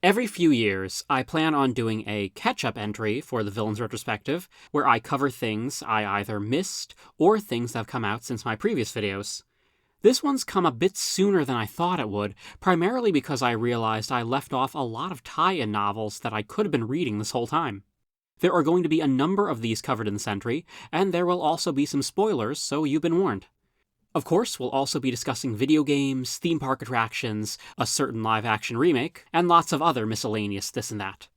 Every few years, I plan on doing a catch-up entry for the Villains Retrospective, where I cover things I either missed or things that have come out since my previous videos. This one's come a bit sooner than I thought it would, primarily because I realized I left off a lot of tie-in novels that I could have been reading this whole time. There are going to be a number of these covered in this entry, and there will also be some spoilers, so you've been warned. Of course, we'll also be discussing video games, theme park attractions, a certain live-action remake, and lots of other miscellaneous this and that.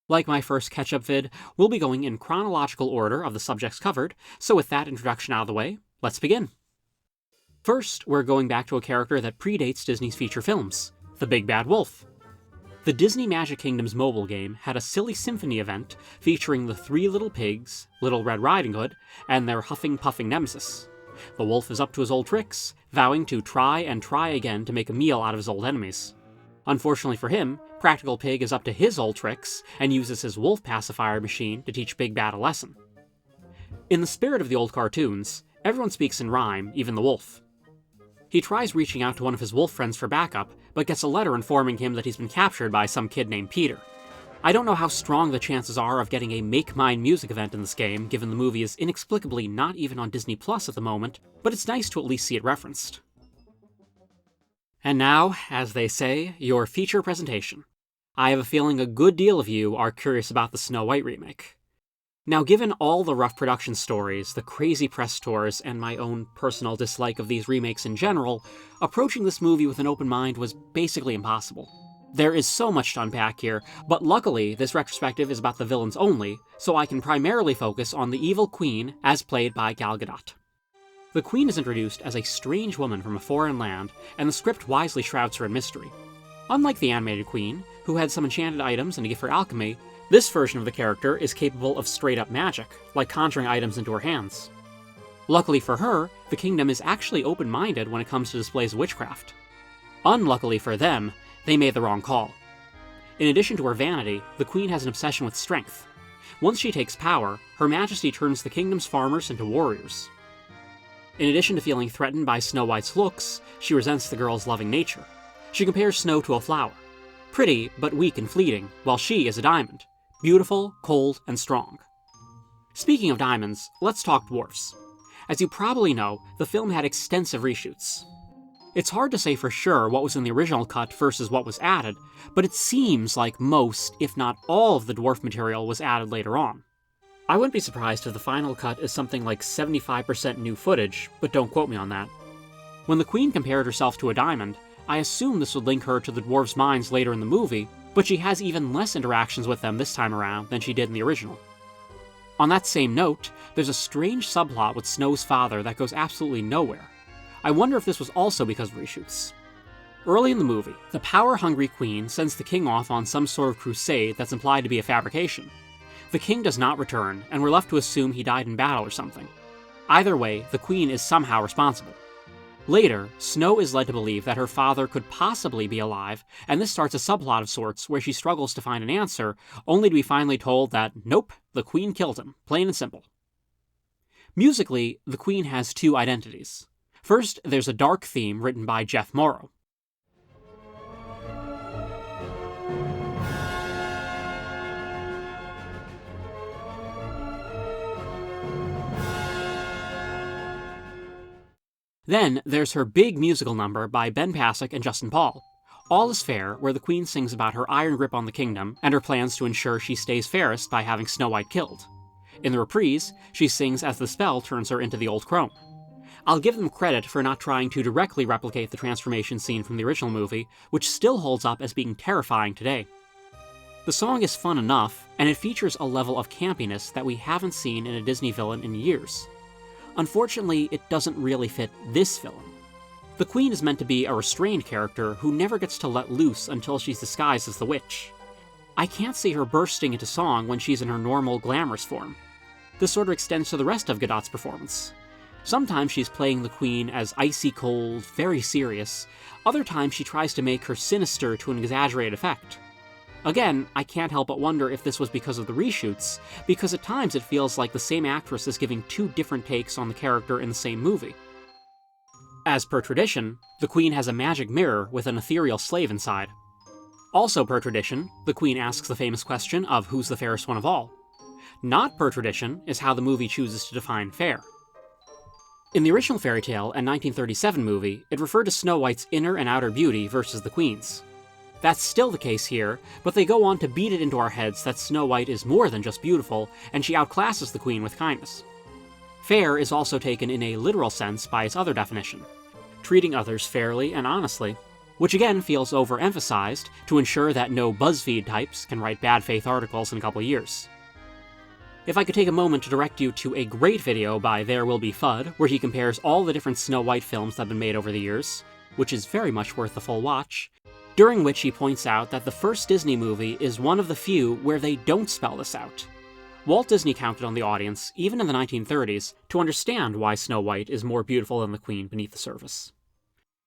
Like my first catch-up vid, we'll be going in chronological order of the subjects covered, so with that introduction out of the way, let's begin. First, we're going back to a character that predates Disney's feature films, the Big Bad Wolf. The Disney Magic Kingdom's mobile game had a silly symphony event featuring the three little pigs, Little Red Riding Hood, and their huffing puffing nemesis. The wolf is up to his old tricks, vowing to try and try again to make a meal out of his old enemies. Unfortunately for him, Practical Pig is up to his old tricks and uses his wolf pacifier machine to teach Big Bad a lesson. In the spirit of the old cartoons, everyone speaks in rhyme, even the wolf. He tries reaching out to one of his wolf friends for backup, but gets a letter informing him that he's been captured by some kid named Peter. I don't know how strong the chances are of getting a Make Mine music event in this game, given the movie is inexplicably not even on Disney Plus at the moment, but it's nice to at least see it referenced. And now, as they say, your feature presentation. I have a feeling a good deal of you are curious about the Snow White remake. Now, given all the rough production stories, the crazy press tours, and my own personal dislike of these remakes in general, approaching this movie with an open mind was basically impossible. There is so much to unpack here, but luckily this retrospective is about the villains only, so I can primarily focus on the evil queen as played by Gal Gadot. The queen is introduced as a strange woman from a foreign land, and the script wisely shrouds her in mystery. Unlike the animated queen, who had some enchanted items and a gift for alchemy, this version of the character is capable of straight-up magic, like conjuring items into her hands. Luckily for her, the kingdom is actually open-minded when it comes to displays of witchcraft. Unluckily for them, they made the wrong call. In addition to her vanity, the queen has an obsession with strength. Once she takes power, Her Majesty turns the kingdom's farmers into warriors. In addition to feeling threatened by Snow White's looks, she resents the girl's loving nature. She compares Snow to a flower. Pretty, but weak and fleeting, while she is a diamond. Beautiful, cold, and strong. Speaking of diamonds, let's talk Dwarfs. As you probably know, the film had extensive reshoots. It's hard to say for sure what was in the original cut versus what was added, but it seems like most, if not all, of the dwarf material was added later on. I wouldn't be surprised if the final cut is something like 75% new footage, but don't quote me on that. When the queen compared herself to a diamond, I assume this would link her to the dwarves' minds later in the movie, but she has even less interactions with them this time around than she did in the original. On that same note, there's a strange subplot with Snow's father that goes absolutely nowhere. I wonder if this was also because of reshoots. Early in the movie, the power-hungry queen sends the king off on some sort of crusade that's implied to be a fabrication. The king does not return, and we're left to assume he died in battle or something. Either way, the queen is somehow responsible. Later, Snow is led to believe that her father could possibly be alive, and this starts a subplot of sorts where she struggles to find an answer, only to be finally told that, nope, the queen killed him, plain and simple. Musically, the queen has two identities. First, there's a dark theme written by Jeff Morrow. Then, there's her big musical number by Ben Pasek and Justin Paul, All Is Fair, where the queen sings about her iron grip on the kingdom and her plans to ensure she stays fairest by having Snow White killed. In the reprise, she sings as the spell turns her into the old crone. I'll give them credit for not trying to directly replicate the transformation scene from the original movie, which still holds up as being terrifying today. The song is fun enough, and it features a level of campiness that we haven't seen in a Disney villain in years. Unfortunately, it doesn't really fit this villain. The queen is meant to be a restrained character who never gets to let loose until she's disguised as the witch. I can't see her bursting into song when she's in her normal, glamorous form. This sort of extends to the rest of Gadot's performance. Sometimes she's playing the queen as icy cold, very serious. Other times she tries to make her sinister to an exaggerated effect. Again, I can't help but wonder if this was because of the reshoots, because at times it feels like the same actress is giving two different takes on the character in the same movie. As per tradition, the queen has a magic mirror with an ethereal slave inside. Also per tradition, the Queen asks the famous question of who's the fairest one of all. Not per tradition is how the movie chooses to define fair. In the original fairy tale and 1937 movie, it referred to Snow White's inner and outer beauty versus the Queen's. That's still the case here, but they go on to beat it into our heads that Snow White is more than just beautiful, and she outclasses the Queen with kindness. Fair is also taken in a literal sense by its other definition, treating others fairly and honestly, which again feels overemphasized to ensure that no BuzzFeed types can write bad faith articles in a couple years. If I could take a moment to direct you to a great video by There Will Be FUDD, where he compares all the different Snow White films that have been made over the years, which is very much worth the full watch, during which he points out that the first Disney movie is one of the few where they don't spell this out. Walt Disney counted on the audience, even in the 1930s, to understand why Snow White is more beautiful than the Queen beneath the surface.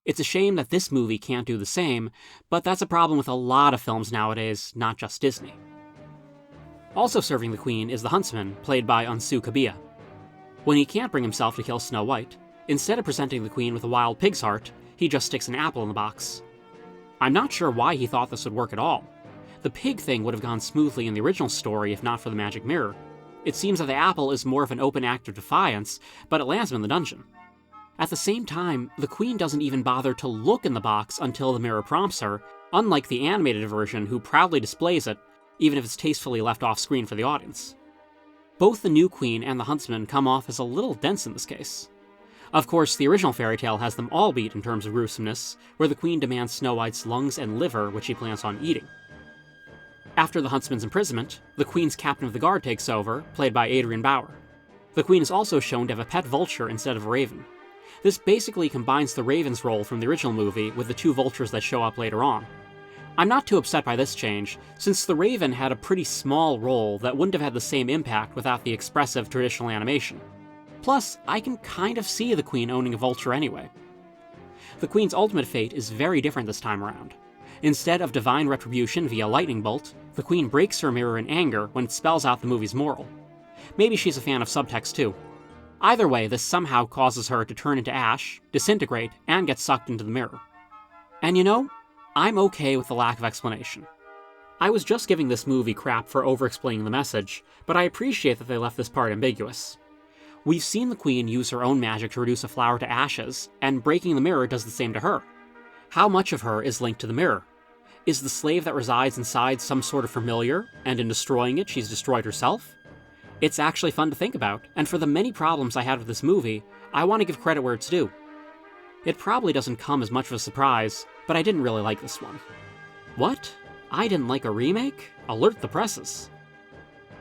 It's a shame that this movie can't do the same, but that's a problem with a lot of films nowadays, not just Disney. Also serving the Queen is the Huntsman, played by Unsu Kabia. When he can't bring himself to kill Snow White, instead of presenting the Queen with a wild pig's heart, he just sticks an apple in the box. I'm not sure why he thought this would work at all. The pig thing would have gone smoothly in the original story if not for the magic mirror. It seems that the apple is more of an open act of defiance, but it lands him in the dungeon. At the same time, the Queen doesn't even bother to look in the box until the mirror prompts her, unlike the animated version who proudly displays it, even if it's tastefully left off screen for the audience. Both the new Queen and the Huntsman come off as a little dense in this case. Of course, the original fairy tale has them all beat in terms of gruesomeness, where the Queen demands Snow White's lungs and liver, which she plans on eating. After the Huntsman's imprisonment, the Queen's captain of the guard takes over, played by Adrian Bauer. The Queen is also shown to have a pet vulture instead of a raven. This basically combines the raven's role from the original movie with the two vultures that show up later on. I'm not too upset by this change, since the raven had a pretty small role that wouldn't have had the same impact without the expressive traditional animation. Plus, I can kind of see the Queen owning a vulture anyway. The Queen's ultimate fate is very different this time around. Instead of divine retribution via lightning bolt, the Queen breaks her mirror in anger when it spells out the movie's moral. Maybe she's a fan of subtext too. Either way, this somehow causes her to turn into ash, disintegrate, and get sucked into the mirror. And you know, I'm okay with the lack of explanation. I was just giving this movie crap for over-explaining the message, but I appreciate that they left this part ambiguous. We've seen the Queen use her own magic to reduce a flower to ashes, and breaking the mirror does the same to her. How much of her is linked to the mirror? Is the slave that resides inside some sort of familiar, and in destroying it she's destroyed herself? It's actually fun to think about, and for the many problems I had with this movie, I want to give credit where it's due. It probably doesn't come as much of a surprise, but I didn't really like this one. What? I didn't like a remake? Alert the presses.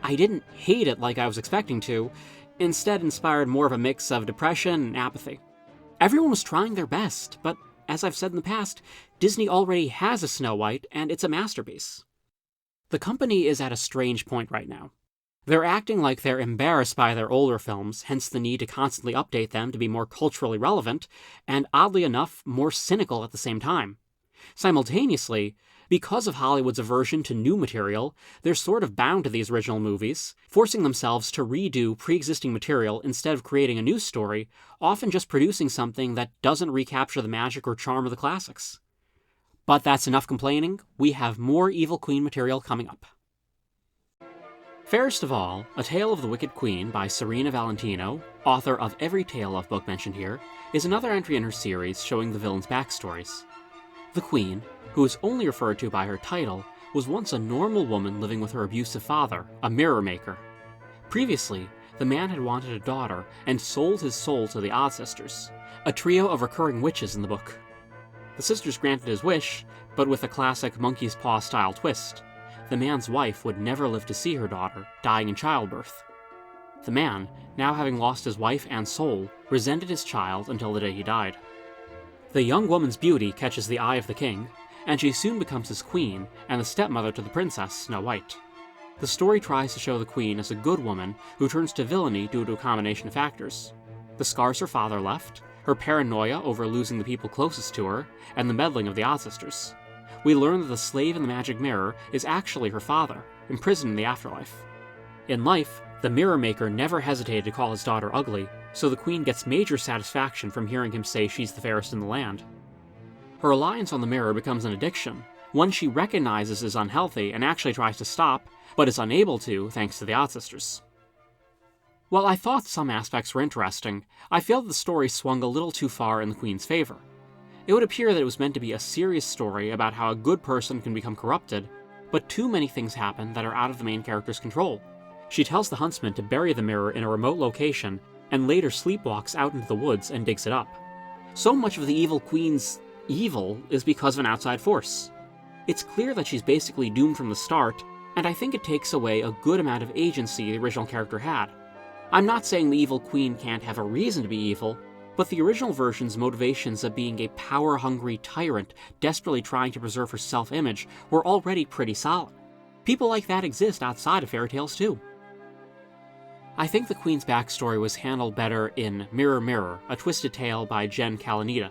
I didn't hate it like I was expecting to, instead inspired more of a mix of depression and apathy. Everyone was trying their best, but as I've said in the past, Disney already has a Snow White, and it's a masterpiece. The company is at a strange point right now. They're acting like they're embarrassed by their older films, hence the need to constantly update them to be more culturally relevant, and oddly enough, more cynical at the same time. Simultaneously, because of Hollywood's aversion to new material, they're sort of bound to these original movies, forcing themselves to redo pre-existing material instead of creating a new story, often just producing something that doesn't recapture the magic or charm of the classics. But that's enough complaining. We have more Evil Queen material coming up. Fairest of All, A Tale of the Wicked Queen by Serena Valentino, author of every Tale of book mentioned here, is another entry in her series showing the villains' backstories. The Queen, who is only referred to by her title, was once a normal woman living with her abusive father, a mirror maker. Previously, the man had wanted a daughter and sold his soul to the Odd Sisters, a trio of recurring witches in the book. The sisters granted his wish, but with a classic monkey's paw style twist. The man's wife would never live to see her daughter, dying in childbirth. The man, now having lost his wife and soul, resented his child until the day he died. The young woman's beauty catches the eye of the king, and she soon becomes his queen and the stepmother to the princess, Snow White. The story tries to show the queen as a good woman who turns to villainy due to a combination of factors: the scars her father left, her paranoia over losing the people closest to her, and the meddling of the Odd Sisters. We learn that the slave in the magic mirror is actually her father, imprisoned in the afterlife. In life, the mirror maker never hesitated to call his daughter ugly, so the queen gets major satisfaction from hearing him say she's the fairest in the land. Her reliance on the mirror becomes an addiction, one she recognizes as unhealthy and actually tries to stop, but is unable to thanks to the Odd Sisters. While I thought some aspects were interesting, I feel that the story swung a little too far in the Queen's favor. It would appear that it was meant to be a serious story about how a good person can become corrupted, but too many things happen that are out of the main character's control. She tells the huntsman to bury the mirror in a remote location, and later sleepwalks out into the woods and digs it up. So much of the evil Queen's evil is because of an outside force. It's clear that she's basically doomed from the start, and I think it takes away a good amount of agency the original character had. I'm not saying the evil Queen can't have a reason to be evil, but the original version's motivations of being a power-hungry tyrant desperately trying to preserve her self-image were already pretty solid. People like that exist outside of fairy tales too. I think the Queen's backstory was handled better in Mirror Mirror, A Twisted Tale by Jen Kalanita.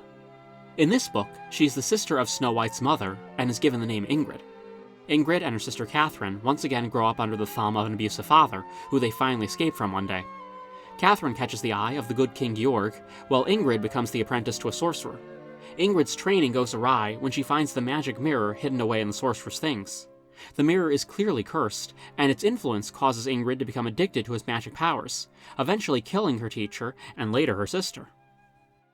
In this book, she's the sister of Snow White's mother and is given the name Ingrid. Ingrid and her sister Catherine once again grow up under the thumb of an abusive father, who they finally escape from one day. Catherine catches the eye of the good King Georg, while Ingrid becomes the apprentice to a sorcerer. Ingrid's training goes awry when she finds the magic mirror hidden away in the sorcerer's things. The mirror is clearly cursed, and its influence causes Ingrid to become addicted to its magic powers, eventually killing her teacher and later her sister.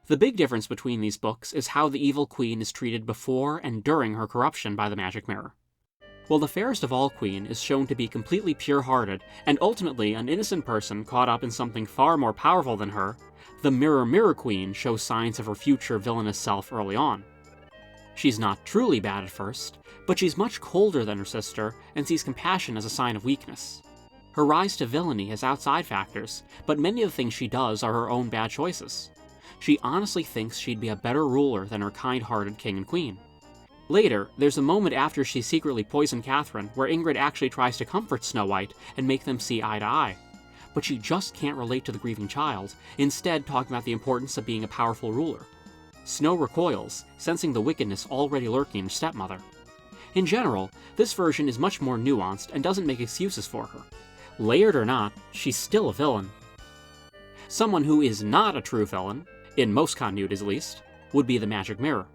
The big difference between these books is how the evil queen is treated before and during her corruption by the magic mirror. While the fairest of all queen is shown to be completely pure-hearted and ultimately an innocent person caught up in something far more powerful than her, the Mirror Mirror Queen shows signs of her future villainous self early on. She's not truly bad at first, but she's much colder than her sister and sees compassion as a sign of weakness. Her rise to villainy has outside factors, but many of the things she does are her own bad choices. She honestly thinks she'd be a better ruler than her kind-hearted king and queen. Later, there's a moment after she secretly poisoned Catherine where Ingrid actually tries to comfort Snow White and make them see eye to eye. But she just can't relate to the grieving child, instead talking about the importance of being a powerful ruler. Snow recoils, sensing the wickedness already lurking in her stepmother. In general, this version is much more nuanced and doesn't make excuses for her. Layered or not, she's still a villain. Someone who is not a true villain, in most continuities at least, would be the Magic Mirror.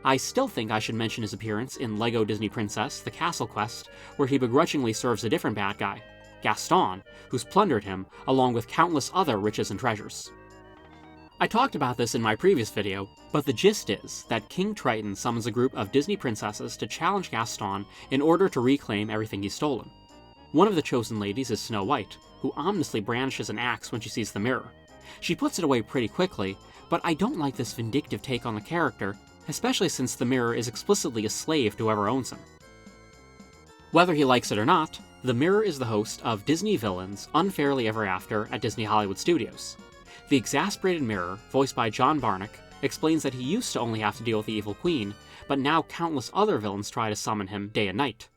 I still think I should mention his appearance in LEGO Disney Princess: The Castle Quest, where he begrudgingly serves a different bad guy, Gaston, who's plundered him, along with countless other riches and treasures. I talked about this in my previous video, but the gist is that King Triton summons a group of Disney princesses to challenge Gaston in order to reclaim everything he's stolen. One of the chosen ladies is Snow White, who ominously brandishes an axe when she sees the mirror. She puts it away pretty quickly, but I don't like this vindictive take on the character, especially since the mirror is explicitly a slave to whoever owns him. Whether he likes it or not, the mirror is the host of Disney Villains Unfairly Ever After at Disney Hollywood Studios. The exasperated mirror, voiced by John Barnick, explains that he used to only have to deal with the evil queen, but now countless other villains try to summon him day and night.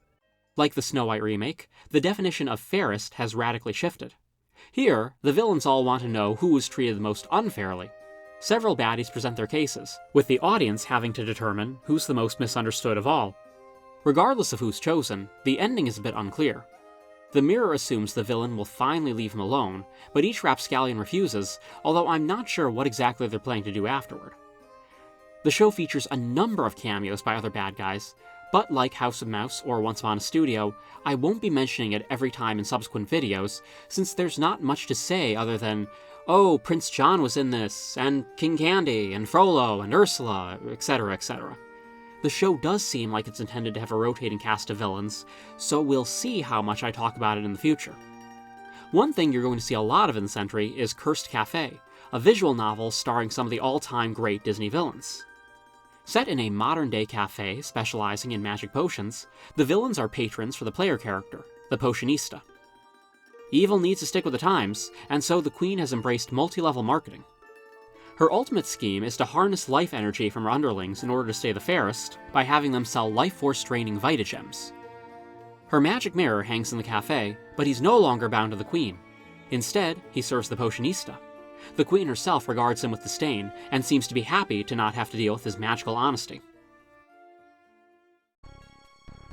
Like the Snow White remake, the definition of fairest has radically shifted. Here, the villains all want to know who was treated the most unfairly. Several baddies present their cases, with the audience having to determine who's the most misunderstood of all. Regardless of who's chosen, the ending is a bit unclear. The mirror assumes the villain will finally leave him alone, but each rapscallion refuses, although I'm not sure what exactly they're planning to do afterward. The show features a number of cameos by other bad guys, but like House of Mouse or Once Upon a Studio, I won't be mentioning it every time in subsequent videos, since there's not much to say other than, oh, Prince John was in this, and King Candy, and Frollo, and Ursula, etc., etc. The show does seem like it's intended to have a rotating cast of villains, so we'll see how much I talk about it in the future. One thing you're going to see a lot of in this entry is Cursed Cafe, a visual novel starring some of the all-time great Disney villains. Set in a modern-day cafe specializing in magic potions, the villains are patrons for the player character, the Potionista. Evil needs to stick with the times, and so the Queen has embraced multi-level marketing. Her ultimate scheme is to harness life energy from her underlings in order to stay the fairest by having them sell life force-draining Vitagems. Her magic mirror hangs in the cafe, but he's no longer bound to the Queen. Instead, he serves the Potionista. The Queen herself regards him with disdain, and seems to be happy to not have to deal with his magical honesty.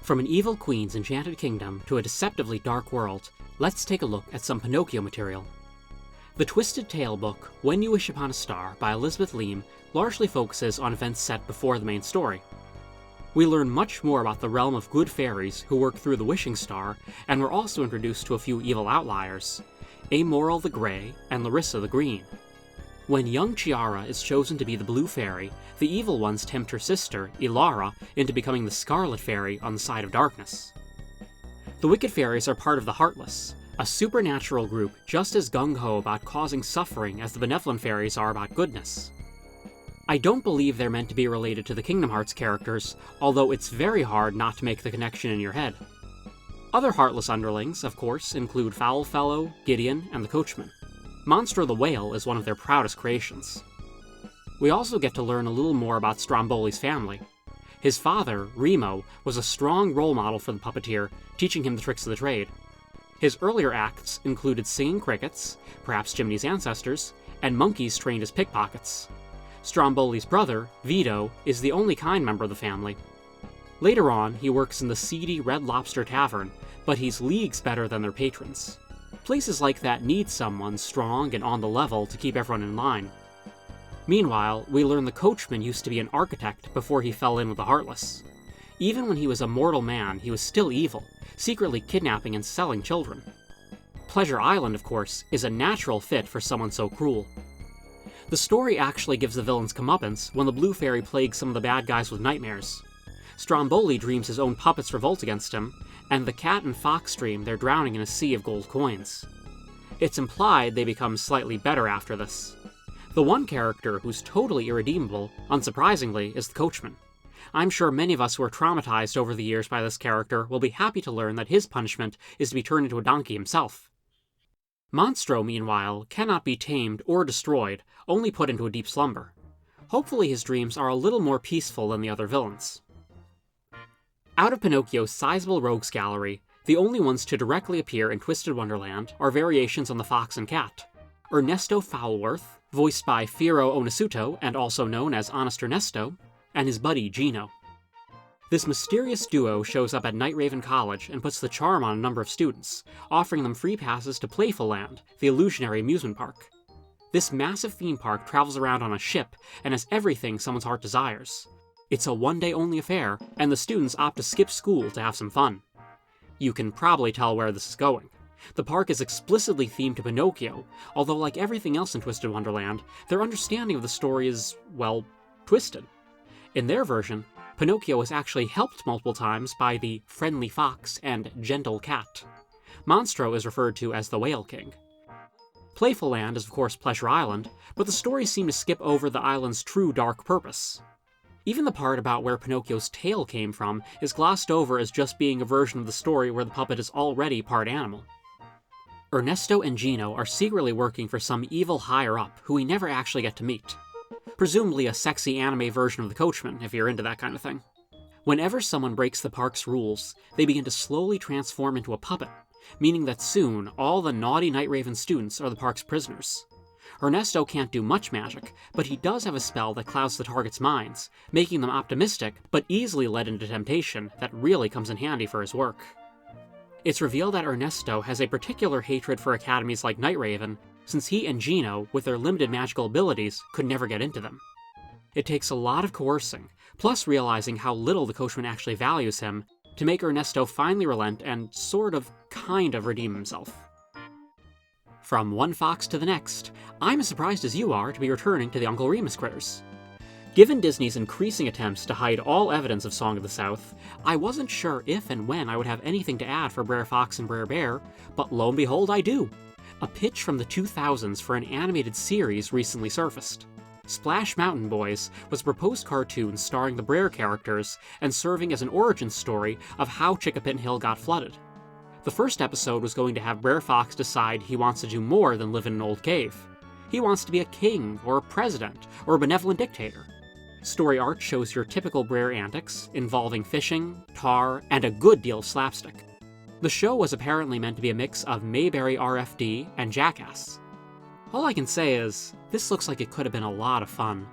From an evil queen's enchanted kingdom to a deceptively dark world, let's take a look at some Pinocchio material. The Twisted Tale book, When You Wish Upon a Star by Elizabeth Leem, largely focuses on events set before the main story. We learn much more about the realm of good fairies who work through the Wishing Star, and we're also introduced to a few evil outliers, Amoral the Grey and Larissa the Green. When young Chiara is chosen to be the Blue Fairy, the evil ones tempt her sister, Ilara, into becoming the Scarlet Fairy on the side of darkness. The Wicked Fairies are part of the Heartless, a supernatural group just as gung-ho about causing suffering as the Benevolent Fairies are about goodness. I don't believe they're meant to be related to the Kingdom Hearts characters, although it's very hard not to make the connection in your head. Other Heartless underlings, of course, include Foulfellow, Gideon, and the Coachman. Monstro the Whale is one of their proudest creations. We also get to learn a little more about Stromboli's family. His father, Remo, was a strong role model for the puppeteer, teaching him the tricks of the trade. His earlier acts included singing crickets, perhaps Jiminy's ancestors, and monkeys trained as pickpockets. Stromboli's brother, Vito, is the only kind member of the family. Later on, he works in the seedy Red Lobster Tavern, but he's leagues better than their patrons. Places like that need someone strong and on the level to keep everyone in line. Meanwhile, we learn the Coachman used to be an architect before he fell in with the Heartless. Even when he was a mortal man, he was still evil, secretly kidnapping and selling children. Pleasure Island, of course, is a natural fit for someone so cruel. The story actually gives the villains comeuppance when the Blue Fairy plagues some of the bad guys with nightmares. Stromboli dreams his own puppets revolt against him, and the cat and fox dream they're drowning in a sea of gold coins. It's implied they become slightly better after this. The one character who's totally irredeemable, unsurprisingly, is the Coachman. I'm sure many of us who are traumatized over the years by this character will be happy to learn that his punishment is to be turned into a donkey himself. Monstro, meanwhile, cannot be tamed or destroyed, only put into a deep slumber. Hopefully his dreams are a little more peaceful than the other villains. Out of Pinocchio's sizable rogues gallery, the only ones to directly appear in Twisted Wonderland are variations on the fox and cat. Ernesto Foulworth, voiced by Firo Onisuto and also known as Honest Ernesto, and his buddy Gino. This mysterious duo shows up at Night Raven College and puts the charm on a number of students, offering them free passes to Playful Land, the illusionary amusement park. This massive theme park travels around on a ship and has everything someone's heart desires. It's a one-day-only affair, and the students opt to skip school to have some fun. You can probably tell where this is going. The park is explicitly themed to Pinocchio, although like everything else in Twisted Wonderland, their understanding of the story is, well, twisted. In their version, Pinocchio is actually helped multiple times by the friendly fox and gentle cat. Monstro is referred to as the Whale King. Playful Land is of course Pleasure Island, but the stories seem to skip over the island's true dark purpose. Even the part about where Pinocchio's tail came from is glossed over as just being a version of the story where the puppet is already part animal. Ernesto and Gino are secretly working for some evil higher-up who we never actually get to meet. Presumably a sexy anime version of the Coachman, if you're into that kind of thing. Whenever someone breaks the park's rules, they begin to slowly transform into a puppet, meaning that soon all the naughty Night Raven students are the park's prisoners. Ernesto can't do much magic, but he does have a spell that clouds the target's minds, making them optimistic, but easily led into temptation that really comes in handy for his work. It's revealed that Ernesto has a particular hatred for academies like Night Raven, since he and Gino, with their limited magical abilities, could never get into them. It takes a lot of coercing, plus realizing how little the Coachman actually values him, to make Ernesto finally relent and kind of redeem himself. From one fox to the next, I'm as surprised as you are to be returning to the Uncle Remus critters. Given Disney's increasing attempts to hide all evidence of Song of the South, I wasn't sure if and when I would have anything to add for Brer Fox and Brer Bear, but lo and behold I do! A pitch from the 2000s for an animated series recently surfaced. Splash Mountain Boys was a proposed cartoon starring the Brer characters and serving as an origin story of how Chickapin Hill got flooded. The first episode was going to have Brer Fox decide he wants to do more than live in an old cave. He wants to be a king, or a president, or a benevolent dictator. Story art shows your typical Brer antics, involving fishing, tar, and a good deal of slapstick. The show was apparently meant to be a mix of Mayberry RFD and Jackass. All I can say is, this looks like it could have been a lot of fun.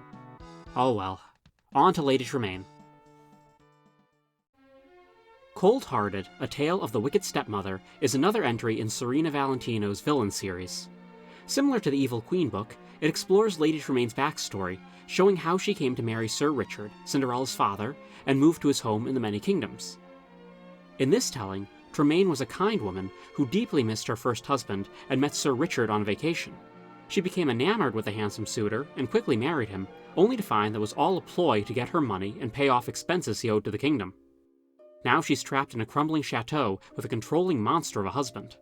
Oh well. On to Lady Tremaine. Cold-Hearted, A Tale of the Wicked Stepmother is another entry in Serena Valentino's Villains series. Similar to the Evil Queen book, it explores Lady Tremaine's backstory, showing how she came to marry Sir Richard, Cinderella's father, and moved to his home in the Many Kingdoms. In this telling, Tremaine was a kind woman who deeply missed her first husband and met Sir Richard on vacation. She became enamored with the handsome suitor and quickly married him, only to find that it was all a ploy to get her money and pay off expenses he owed to the kingdom. Now she's trapped in a crumbling chateau with a controlling monster of a husband.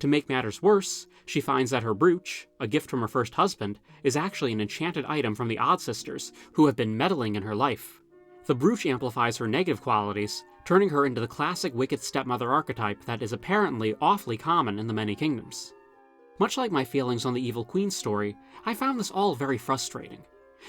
To make matters worse, she finds that her brooch, a gift from her first husband, is actually an enchanted item from the Odd Sisters, who have been meddling in her life. The brooch amplifies her negative qualities, turning her into the classic wicked stepmother archetype that is apparently awfully common in the Many Kingdoms. Much like my feelings on the Evil Queen story, I found this all very frustrating.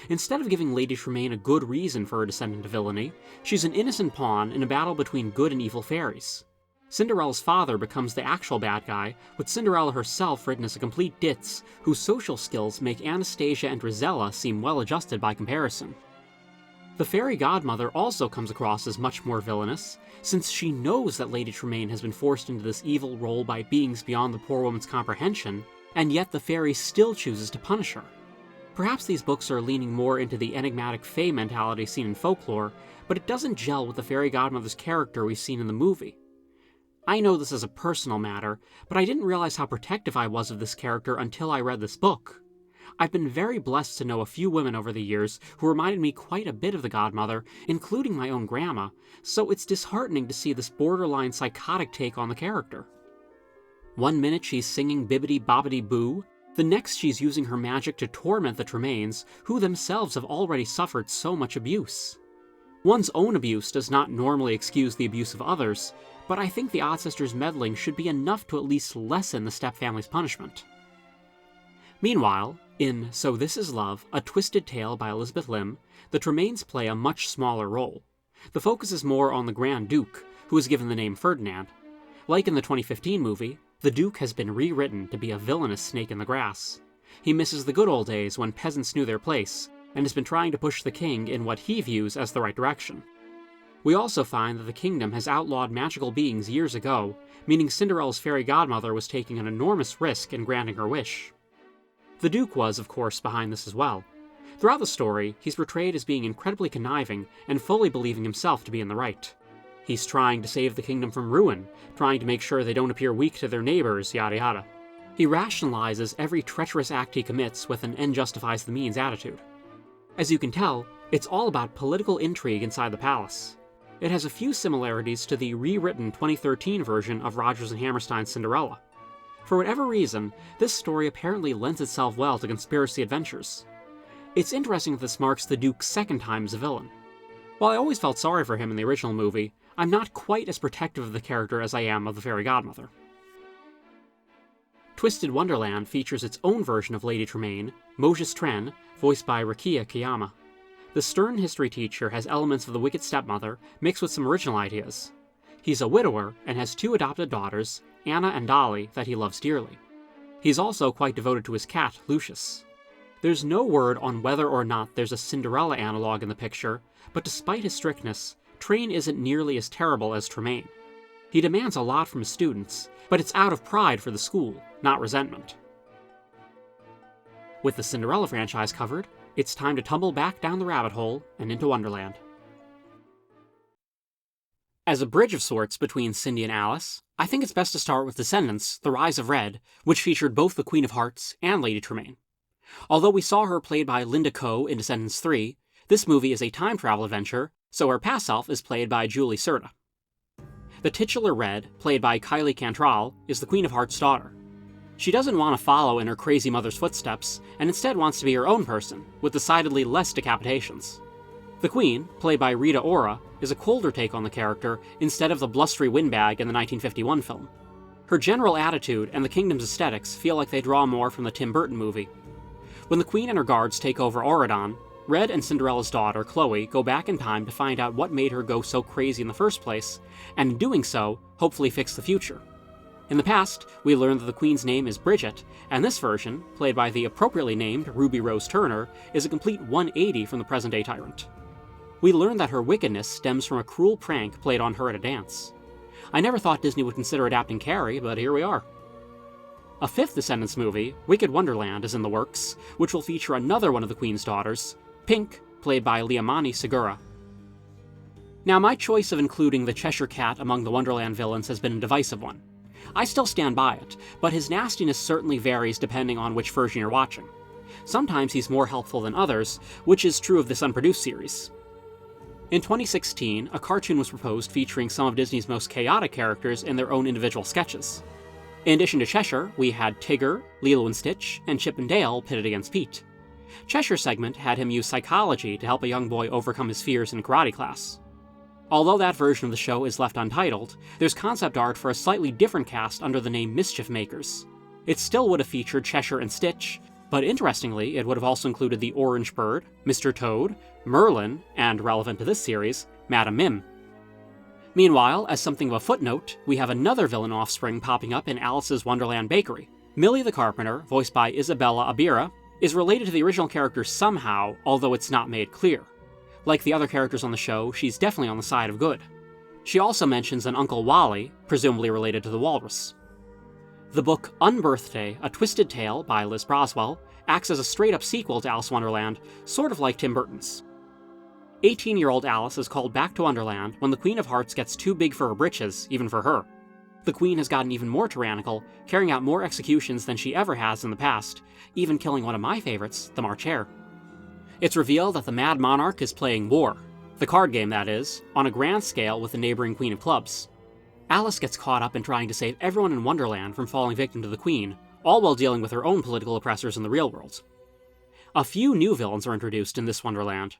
Instead of giving Lady Tremaine a good reason for her descent into villainy, she's an innocent pawn in a battle between good and evil fairies. Cinderella's father becomes the actual bad guy, with Cinderella herself written as a complete ditz, whose social skills make Anastasia and Rosella seem well-adjusted by comparison. The fairy godmother also comes across as much more villainous, since she knows that Lady Tremaine has been forced into this evil role by beings beyond the poor woman's comprehension, and yet the fairy still chooses to punish her. Perhaps these books are leaning more into the enigmatic fae mentality seen in folklore, but it doesn't gel with the fairy godmother's character we've seen in the movie. I know this is a personal matter, but I didn't realize how protective I was of this character until I read this book. I've been very blessed to know a few women over the years who reminded me quite a bit of the godmother, including my own grandma, so it's disheartening to see this borderline psychotic take on the character. One minute she's singing bibbidi bobbidi boo, the next she's using her magic to torment the Tremaines, who themselves have already suffered so much abuse. One's own abuse does not normally excuse the abuse of others, but I think the Odd Sisters' meddling should be enough to at least lessen the stepfamily's punishment. Meanwhile, in So This Is Love, A Twisted Tale by Elizabeth Lim, the Tremaines play a much smaller role. The focus is more on the Grand Duke, who is given the name Ferdinand. Like in the 2015 movie, the Duke has been rewritten to be a villainous snake in the grass. He misses the good old days when peasants knew their place, and has been trying to push the king in what he views as the right direction. We also find that the kingdom has outlawed magical beings years ago, meaning Cinderella's fairy godmother was taking an enormous risk in granting her wish. The Duke was, of course, behind this as well. Throughout the story, he's portrayed as being incredibly conniving and fully believing himself to be in the right. He's trying to save the kingdom from ruin, trying to make sure they don't appear weak to their neighbors, yada yada. He rationalizes every treacherous act he commits with an end justifies the means attitude. As you can tell, it's all about political intrigue inside the palace. It has a few similarities to the rewritten 2013 version of Rodgers and Hammerstein's Cinderella. For whatever reason, this story apparently lends itself well to conspiracy adventures. It's interesting that this marks the Duke's second time as a villain. While I always felt sorry for him in the original movie, I'm not quite as protective of the character as I am of the fairy godmother. Twisted Wonderland features its own version of Lady Tremaine, Moses Tren, voiced by Rakia Kiyama. The stern history teacher has elements of the wicked stepmother mixed with some original ideas. He's a widower and has two adopted daughters, Anna and Dolly, that he loves dearly. He's also quite devoted to his cat, Lucius. There's no word on whether or not there's a Cinderella analog in the picture, but despite his strictness, Tremaine isn't nearly as terrible as Tremaine. He demands a lot from his students, but it's out of pride for the school, not resentment. With the Cinderella franchise covered, it's time to tumble back down the rabbit hole and into Wonderland. As a bridge of sorts between Cindy and Alice, I think it's best to start with Descendants, The Rise of Red, which featured both the Queen of Hearts and Lady Tremaine. Although we saw her played by Linda Coe in Descendants 3, this movie is a time travel adventure, so her past self is played by Julie Serta. The titular Red, played by Kylie Cantrell, is the Queen of Hearts' daughter. She doesn't want to follow in her crazy mother's footsteps, and instead wants to be her own person, with decidedly less decapitations. The Queen, played by Rita Ora, is a colder take on the character instead of the blustery windbag in the 1951 film. Her general attitude and the kingdom's aesthetics feel like they draw more from the Tim Burton movie. When the Queen and her guards take over Auradon, Red and Cinderella's daughter, Chloe, go back in time to find out what made her go so crazy in the first place, and in doing so, hopefully fix the future. In the past, we learned that the Queen's name is Bridget, and this version, played by the appropriately named Ruby Rose Turner, is a complete 180 from the present-day tyrant. We learned that her wickedness stems from a cruel prank played on her at a dance. I never thought Disney would consider adapting Carrie, but here we are. A fifth Descendants movie, Wicked Wonderland, is in the works, which will feature another one of the Queen's daughters, Pink, played by Liamani Segura. Now, my choice of including the Cheshire Cat among the Wonderland villains has been a divisive one. I still stand by it, but his nastiness certainly varies depending on which version you're watching. Sometimes he's more helpful than others, which is true of this unproduced series. In 2016, a cartoon was proposed featuring some of Disney's most chaotic characters in their own individual sketches. In addition to Cheshire, we had Tigger, Lilo and Stitch, and Chip and Dale pitted against Pete. Cheshire's segment had him use psychology to help a young boy overcome his fears in karate class. Although that version of the show is left untitled, there's concept art for a slightly different cast under the name Mischief Makers. It still would have featured Cheshire and Stitch, but interestingly, it would have also included the Orange Bird, Mr. Toad, Merlin, and, relevant to this series, Madam Mim. Meanwhile, as something of a footnote, we have another villain offspring popping up in Alice's Wonderland Bakery. Millie the Carpenter, voiced by Isabella Abira, is related to the original character somehow, although it's not made clear. Like the other characters on the show, she's definitely on the side of good. She also mentions an Uncle Wally, presumably related to the walrus. The book Unbirthday, A Twisted Tale by Liz Broswell acts as a straight-up sequel to Alice in Wonderland, sort of like Tim Burton's. 18-year-old Alice is called back to Wonderland when the Queen of Hearts gets too big for her britches, even for her. The Queen has gotten even more tyrannical, carrying out more executions than she ever has in the past, even killing one of my favorites, the March Hare. It's revealed that the Mad Monarch is playing War, the card game that is, on a grand scale with the neighboring Queen of Clubs. Alice gets caught up in trying to save everyone in Wonderland from falling victim to the Queen, all while dealing with her own political oppressors in the real world. A few new villains are introduced in this Wonderland.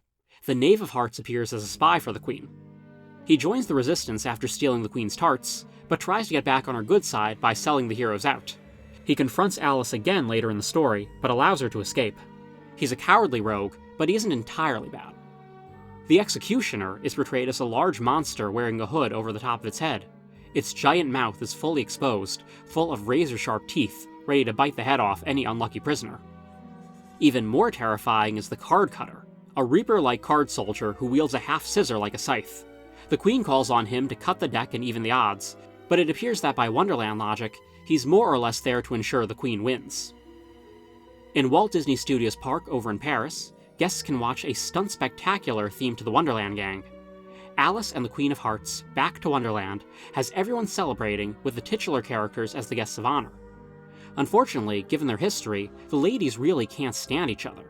The Knave of Hearts appears as a spy for the Queen. He joins the Resistance after stealing the Queen's tarts, but tries to get back on her good side by selling the heroes out. He confronts Alice again later in the story, but allows her to escape. He's a cowardly rogue, but he isn't entirely bad. The Executioner is portrayed as a large monster wearing a hood over the top of its head. Its giant mouth is fully exposed, full of razor-sharp teeth, ready to bite the head off any unlucky prisoner. Even more terrifying is the Card Cutter, a Reaper-like card soldier who wields a half-scissor like a scythe. The Queen calls on him to cut the deck and even the odds, but it appears that by Wonderland logic, he's more or less there to ensure the Queen wins. In Walt Disney Studios Park over in Paris, guests can watch a stunt spectacular themed to the Wonderland gang. Alice and the Queen of Hearts, Back to Wonderland, has everyone celebrating with the titular characters as the guests of honor. Unfortunately, given their history, the ladies really can't stand each other.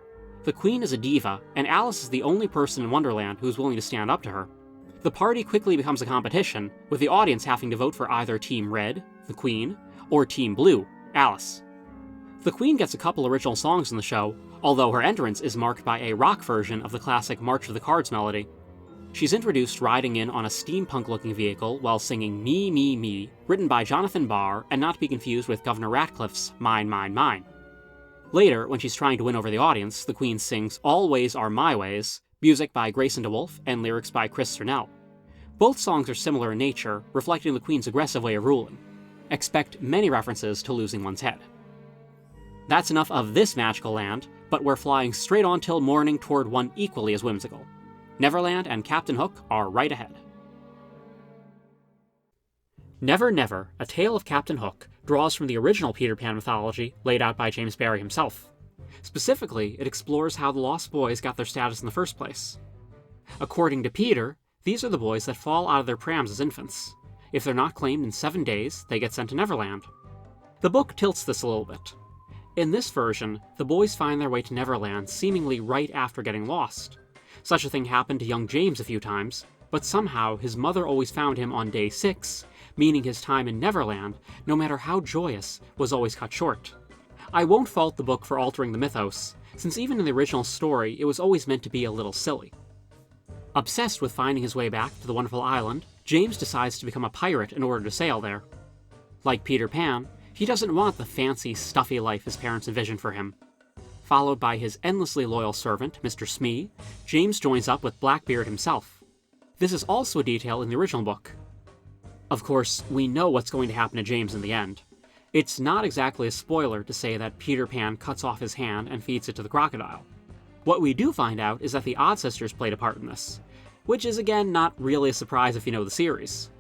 The Queen is a diva, and Alice is the only person in Wonderland who's willing to stand up to her. The party quickly becomes a competition, with the audience having to vote for either Team Red, the Queen, or Team Blue, Alice. The Queen gets a couple original songs in the show, although her entrance is marked by a rock version of the classic March of the Cards melody. She's introduced riding in on a steampunk-looking vehicle while singing Me, Me, Me, written by Jonathan Barr, and not to be confused with Governor Ratcliffe's Mine, Mine, Mine. Later, when she's trying to win over the audience, the Queen sings All Ways Are My Ways, music by Grayson DeWolf and lyrics by Chris Cernell. Both songs are similar in nature, reflecting the Queen's aggressive way of ruling. Expect many references to losing one's head. That's enough of this magical land, but we're flying straight on till morning toward one equally as whimsical. Neverland and Captain Hook are right ahead. Never Never, A Tale of Captain Hook, draws from the original Peter Pan mythology laid out by James Barrie himself. Specifically, it explores how the Lost Boys got their status in the first place. According to Peter, these are the boys that fall out of their prams as infants. If they're not claimed in 7 days, they get sent to Neverland. The book tilts this a little bit. In this version, the boys find their way to Neverland seemingly right after getting lost. Such a thing happened to young James a few times, but somehow his mother always found him on day 6, meaning his time in Neverland, no matter how joyous, was always cut short. I won't fault the book for altering the mythos, since even in the original story it was always meant to be a little silly. Obsessed with finding his way back to the wonderful island, James decides to become a pirate in order to sail there. Like Peter Pan, he doesn't want the fancy, stuffy life his parents envisioned for him. Followed by his endlessly loyal servant, Mr. Smee, James joins up with Blackbeard himself. This is also a detail in the original book. Of course, we know what's going to happen to James in the end. It's not exactly a spoiler to say that Peter Pan cuts off his hand and feeds it to the crocodile. What we do find out is that the Odd Sisters played a part in this, which is again not really a surprise if you know the series.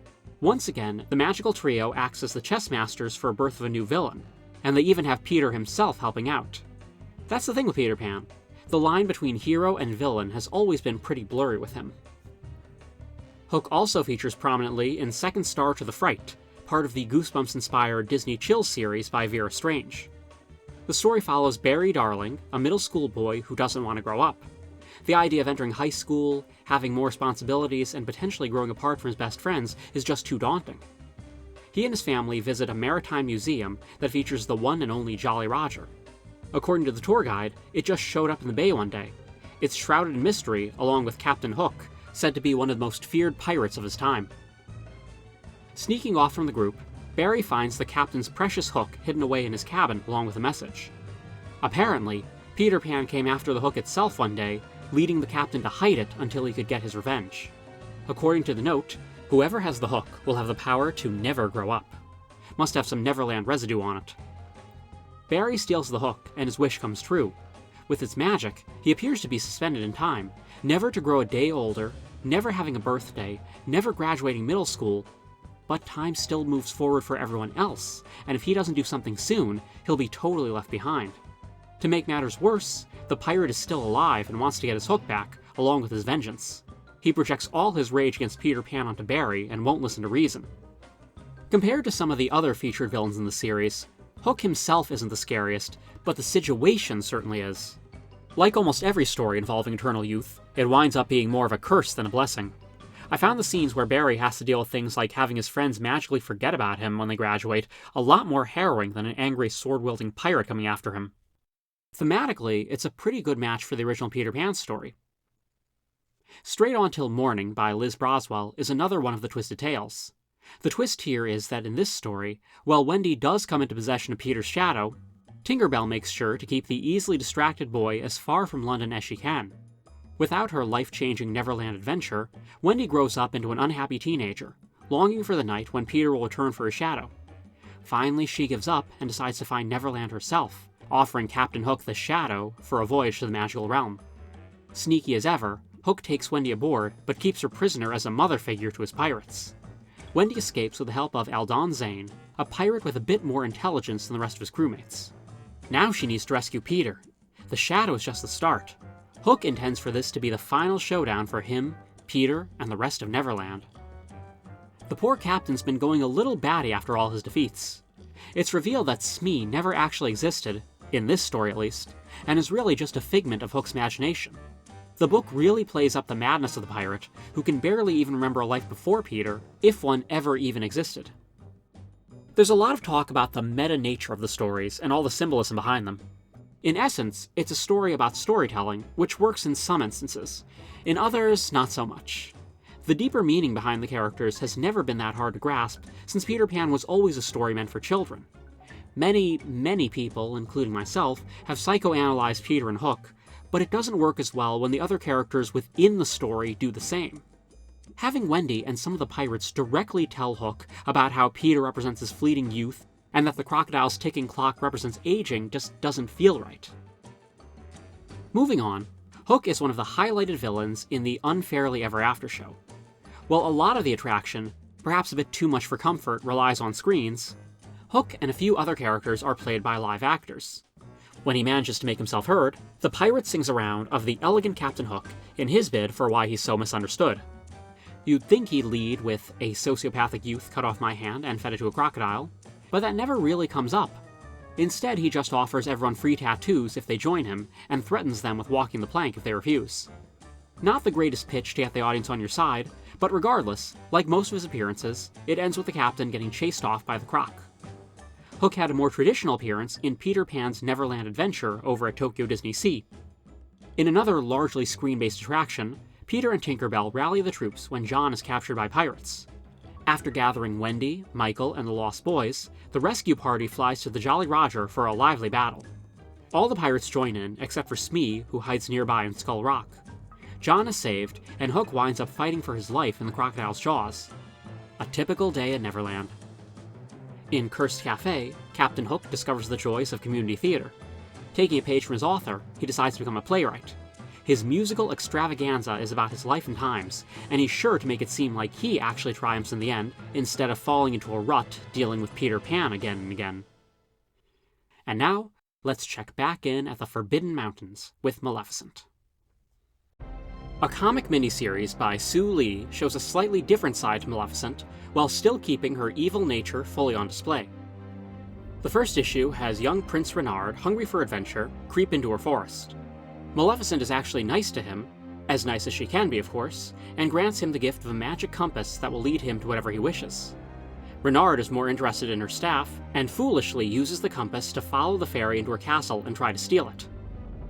Once again, the magical trio acts as the chess masters for a birth of a new villain. and they even have Peter himself helping out. That's the thing with Peter Pan. The line between hero and villain has always been pretty blurry with him. Hook also features prominently in Second Star to the Fright, part of the Goosebumps-inspired Disney Chills series by Vera Strange. The story follows Barry Darling, a middle school boy who doesn't want to grow up. The idea of entering high school, having more responsibilities, and potentially growing apart from his best friends is just too daunting. He and his family visit a maritime museum that features the one and only Jolly Roger. According to the tour guide, it just showed up in the bay one day. It's shrouded in mystery, along with Captain Hook, said to be one of the most feared pirates of his time. Sneaking off from the group, Barry finds the captain's precious hook hidden away in his cabin along with a message. Apparently, Peter Pan came after the hook itself one day, leading the captain to hide it until he could get his revenge. According to the note, whoever has the hook will have the power to never grow up. Must have some Neverland residue on it. Barry steals the hook, and his wish comes true. With its magic, he appears to be suspended in time, never to grow a day older, never having a birthday, never graduating middle school, but time still moves forward for everyone else, and if he doesn't do something soon, he'll be totally left behind. To make matters worse, the pirate is still alive and wants to get his hook back, along with his vengeance. He projects all his rage against Peter Pan onto Barry and won't listen to reason. Compared to some of the other featured villains in the series, Hook himself isn't the scariest, but the situation certainly is. Like almost every story involving eternal youth, it winds up being more of a curse than a blessing. I found the scenes where Barry has to deal with things like having his friends magically forget about him when they graduate a lot more harrowing than an angry sword-wielding pirate coming after him. Thematically, it's a pretty good match for the original Peter Pan story. Straight On Till Morning by Liz Broswell is another one of the twisted tales. The twist here is that in this story, while Wendy does come into possession of Peter's shadow, Tinkerbell makes sure to keep the easily distracted boy as far from London as she can. Without her life-changing Neverland adventure, Wendy grows up into an unhappy teenager, longing for the night when Peter will return for his shadow. Finally, she gives up and decides to find Neverland herself, offering Captain Hook the shadow for a voyage to the magical realm. Sneaky as ever, Hook takes Wendy aboard, but keeps her prisoner as a mother figure to his pirates. Wendy escapes with the help of Aldon Zane, a pirate with a bit more intelligence than the rest of his crewmates. Now she needs to rescue Peter. The shadow is just the start. Hook intends for this to be the final showdown for him, Peter, and the rest of Neverland. The poor captain's been going a little batty after all his defeats. It's revealed that Smee never actually existed, in this story at least, and is really just a figment of Hook's imagination. The book really plays up the madness of the pirate, who can barely even remember a life before Peter, if one ever even existed. There's a lot of talk about the meta nature of the stories and all the symbolism behind them. In essence, it's a story about storytelling, which works in some instances. In others, not so much. The deeper meaning behind the characters has never been that hard to grasp, since Peter Pan was always a story meant for children. Many people, including myself, have psychoanalyzed Peter and Hook, but it doesn't work as well when the other characters within the story do the same. Having Wendy and some of the pirates directly tell Hook about how Peter represents his fleeting youth and that the crocodile's ticking clock represents aging just doesn't feel right. Moving on, Hook is one of the highlighted villains in the Unfairly Ever After show. While a lot of the attraction, perhaps a bit too much for comfort, relies on screens, Hook and a few other characters are played by live actors. When he manages to make himself heard, the pirate sings a round of the elegant Captain Hook in his bid for why he's so misunderstood. You'd think he'd lead with "a sociopathic youth cut off my hand and fed it to a crocodile," but that never really comes up. Instead, he just offers everyone free tattoos if they join him, and threatens them with walking the plank if they refuse. Not the greatest pitch to get the audience on your side, but regardless, like most of his appearances, it ends with the captain getting chased off by the croc. Hook had a more traditional appearance in Peter Pan's Neverland Adventure over at Tokyo Disney Sea. In another largely screen-based attraction, Peter and Tinkerbell rally the troops when John is captured by pirates. After gathering Wendy, Michael, and the Lost Boys, the rescue party flies to the Jolly Roger for a lively battle. All the pirates join in, except for Smee, who hides nearby in Skull Rock. John is saved, and Hook winds up fighting for his life in the crocodile's jaws. A typical day in Neverland. In Cursed Cafe, Captain Hook discovers the joys of community theater. Taking a page from his author, he decides to become a playwright. His musical extravaganza is about his life and times, and he's sure to make it seem like he actually triumphs in the end, instead of falling into a rut dealing with Peter Pan again and again. And now, let's check back in at the Forbidden Mountains with Maleficent. A comic miniseries by Sue Lee shows a slightly different side to Maleficent, while still keeping her evil nature fully on display. The first issue has young Prince Renard, hungry for adventure, creep into her forest. Maleficent is actually nice to him, as nice as she can be of course, and grants him the gift of a magic compass that will lead him to whatever he wishes. Renard is more interested in her staff, and foolishly uses the compass to follow the fairy into her castle and try to steal it.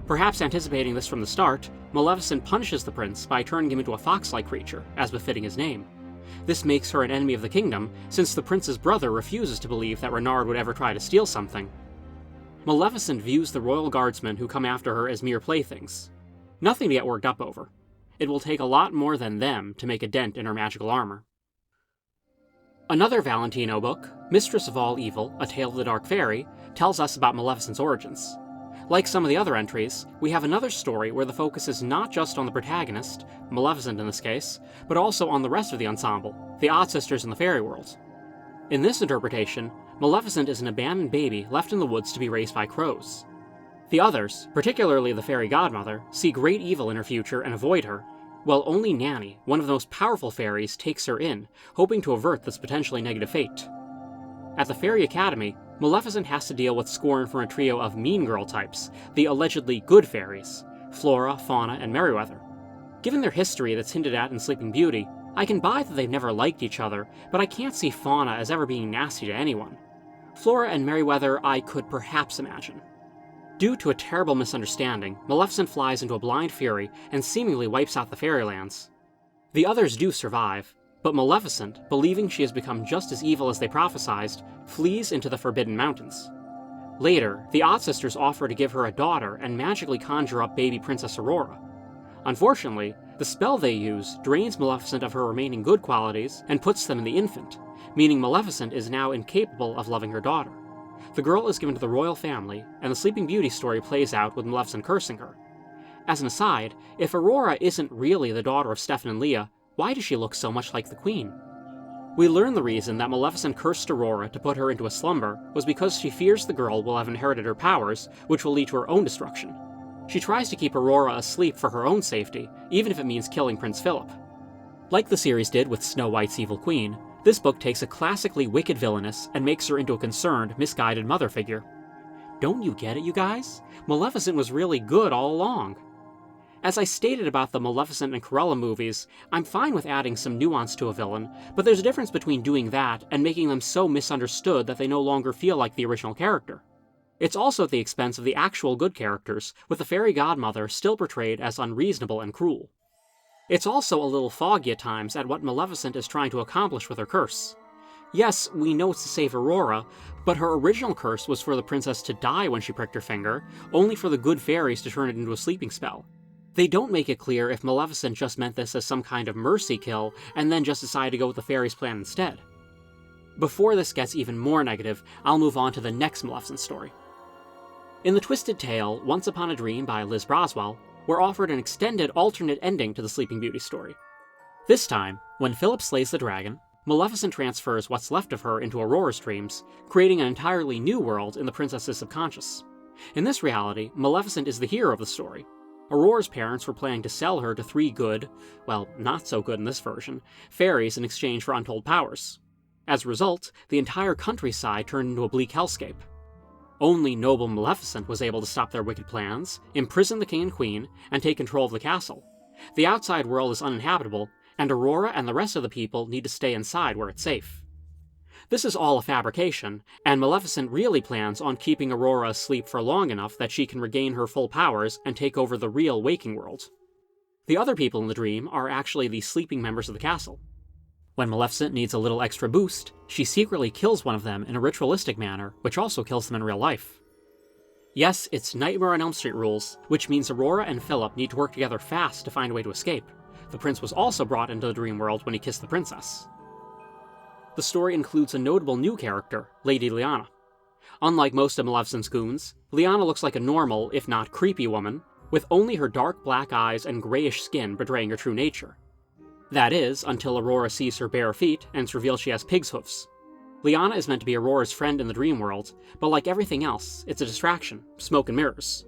Perhaps anticipating this from the start, Maleficent punishes the prince by turning him into a fox-like creature, as befitting his name. This makes her an enemy of the kingdom, since the prince's brother refuses to believe that Renard would ever try to steal something. Maleficent views the royal guardsmen who come after her as mere playthings. Nothing to get worked up over. It will take a lot more than them to make a dent in her magical armor. Another Valentino book, Mistress of All Evil, A Tale of the Dark Fairy, tells us about Maleficent's origins. Like some of the other entries, we have another story where the focus is not just on the protagonist, Maleficent in this case, but also on the rest of the ensemble, the Odd Sisters in the fairy world. In this interpretation, Maleficent is an abandoned baby left in the woods to be raised by crows. The others, particularly the fairy godmother, see great evil in her future and avoid her, while only Nanny, one of the most powerful fairies, takes her in, hoping to avert this potentially negative fate. At the Fairy Academy, Maleficent has to deal with scorn from a trio of mean girl types, the allegedly good fairies, Flora, Fauna, and Merryweather. Given their history that's hinted at in Sleeping Beauty, I can buy that they've never liked each other, but I can't see Fauna as ever being nasty to anyone. Flora and Merryweather I could perhaps imagine. Due to a terrible misunderstanding, Maleficent flies into a blind fury and seemingly wipes out the fairylands. The others do survive, but Maleficent, believing she has become just as evil as they prophesized, flees into the Forbidden Mountains. Later, the Odd Sisters offer to give her a daughter and magically conjure up baby Princess Aurora. Unfortunately, the spell they use drains Maleficent of her remaining good qualities and puts them in the infant, meaning Maleficent is now incapable of loving her daughter. The girl is given to the royal family, and the Sleeping Beauty story plays out with Maleficent cursing her. As an aside, if Aurora isn't really the daughter of Stefan and Leah, why does she look so much like the Queen? We learn the reason that Maleficent cursed Aurora to put her into a slumber was because she fears the girl will have inherited her powers, which will lead to her own destruction. She tries to keep Aurora asleep for her own safety, even if it means killing Prince Philip. Like the series did with Snow White's evil queen, this book takes a classically wicked villainess and makes her into a concerned, misguided mother figure. Don't you get it, you guys? Maleficent was really good all along. As I stated about the Maleficent and Cruella movies, I'm fine with adding some nuance to a villain, but there's a difference between doing that and making them so misunderstood that they no longer feel like the original character. It's also at the expense of the actual good characters, with the fairy godmother still portrayed as unreasonable and cruel. It's also a little foggy at times at what Maleficent is trying to accomplish with her curse. Yes, we know it's to save Aurora, but her original curse was for the princess to die when she pricked her finger, only for the good fairies to turn it into a sleeping spell. They don't make it clear if Maleficent just meant this as some kind of mercy kill, and then just decided to go with the fairies' plan instead. Before this gets even more negative, I'll move on to the next Maleficent story. In the twisted tale, Once Upon a Dream by Liz Braswell, we're offered an extended alternate ending to the Sleeping Beauty story. This time, when Philip slays the dragon, Maleficent transfers what's left of her into Aurora's dreams, creating an entirely new world in the princess's subconscious. In this reality, Maleficent is the hero of the story. Aurora's parents were planning to sell her to 3 good, well, not so good in this version, fairies in exchange for untold powers. As a result, the entire countryside turned into a bleak hellscape. Only noble Maleficent was able to stop their wicked plans, imprison the king and queen, and take control of the castle. The outside world is uninhabitable, and Aurora and the rest of the people need to stay inside where it's safe. This is all a fabrication, and Maleficent really plans on keeping Aurora asleep for long enough that she can regain her full powers and take over the real waking world. The other people in the dream are actually the sleeping members of the castle. When Maleficent needs a little extra boost, she secretly kills one of them in a ritualistic manner, which also kills them in real life. Yes, it's Nightmare on Elm Street rules, which means Aurora and Philip need to work together fast to find a way to escape. The prince was also brought into the dream world when he kissed the princess. The story includes a notable new character, Lady Lyanna. Unlike most of Maleficent's goons, Lyanna looks like a normal, if not creepy woman, with only her dark black eyes and grayish skin betraying her true nature. That is, until Aurora sees her bare feet and it's revealed she has pig's hoofs. Liana is meant to be Aurora's friend in the dream world, but like everything else, it's a distraction, smoke and mirrors.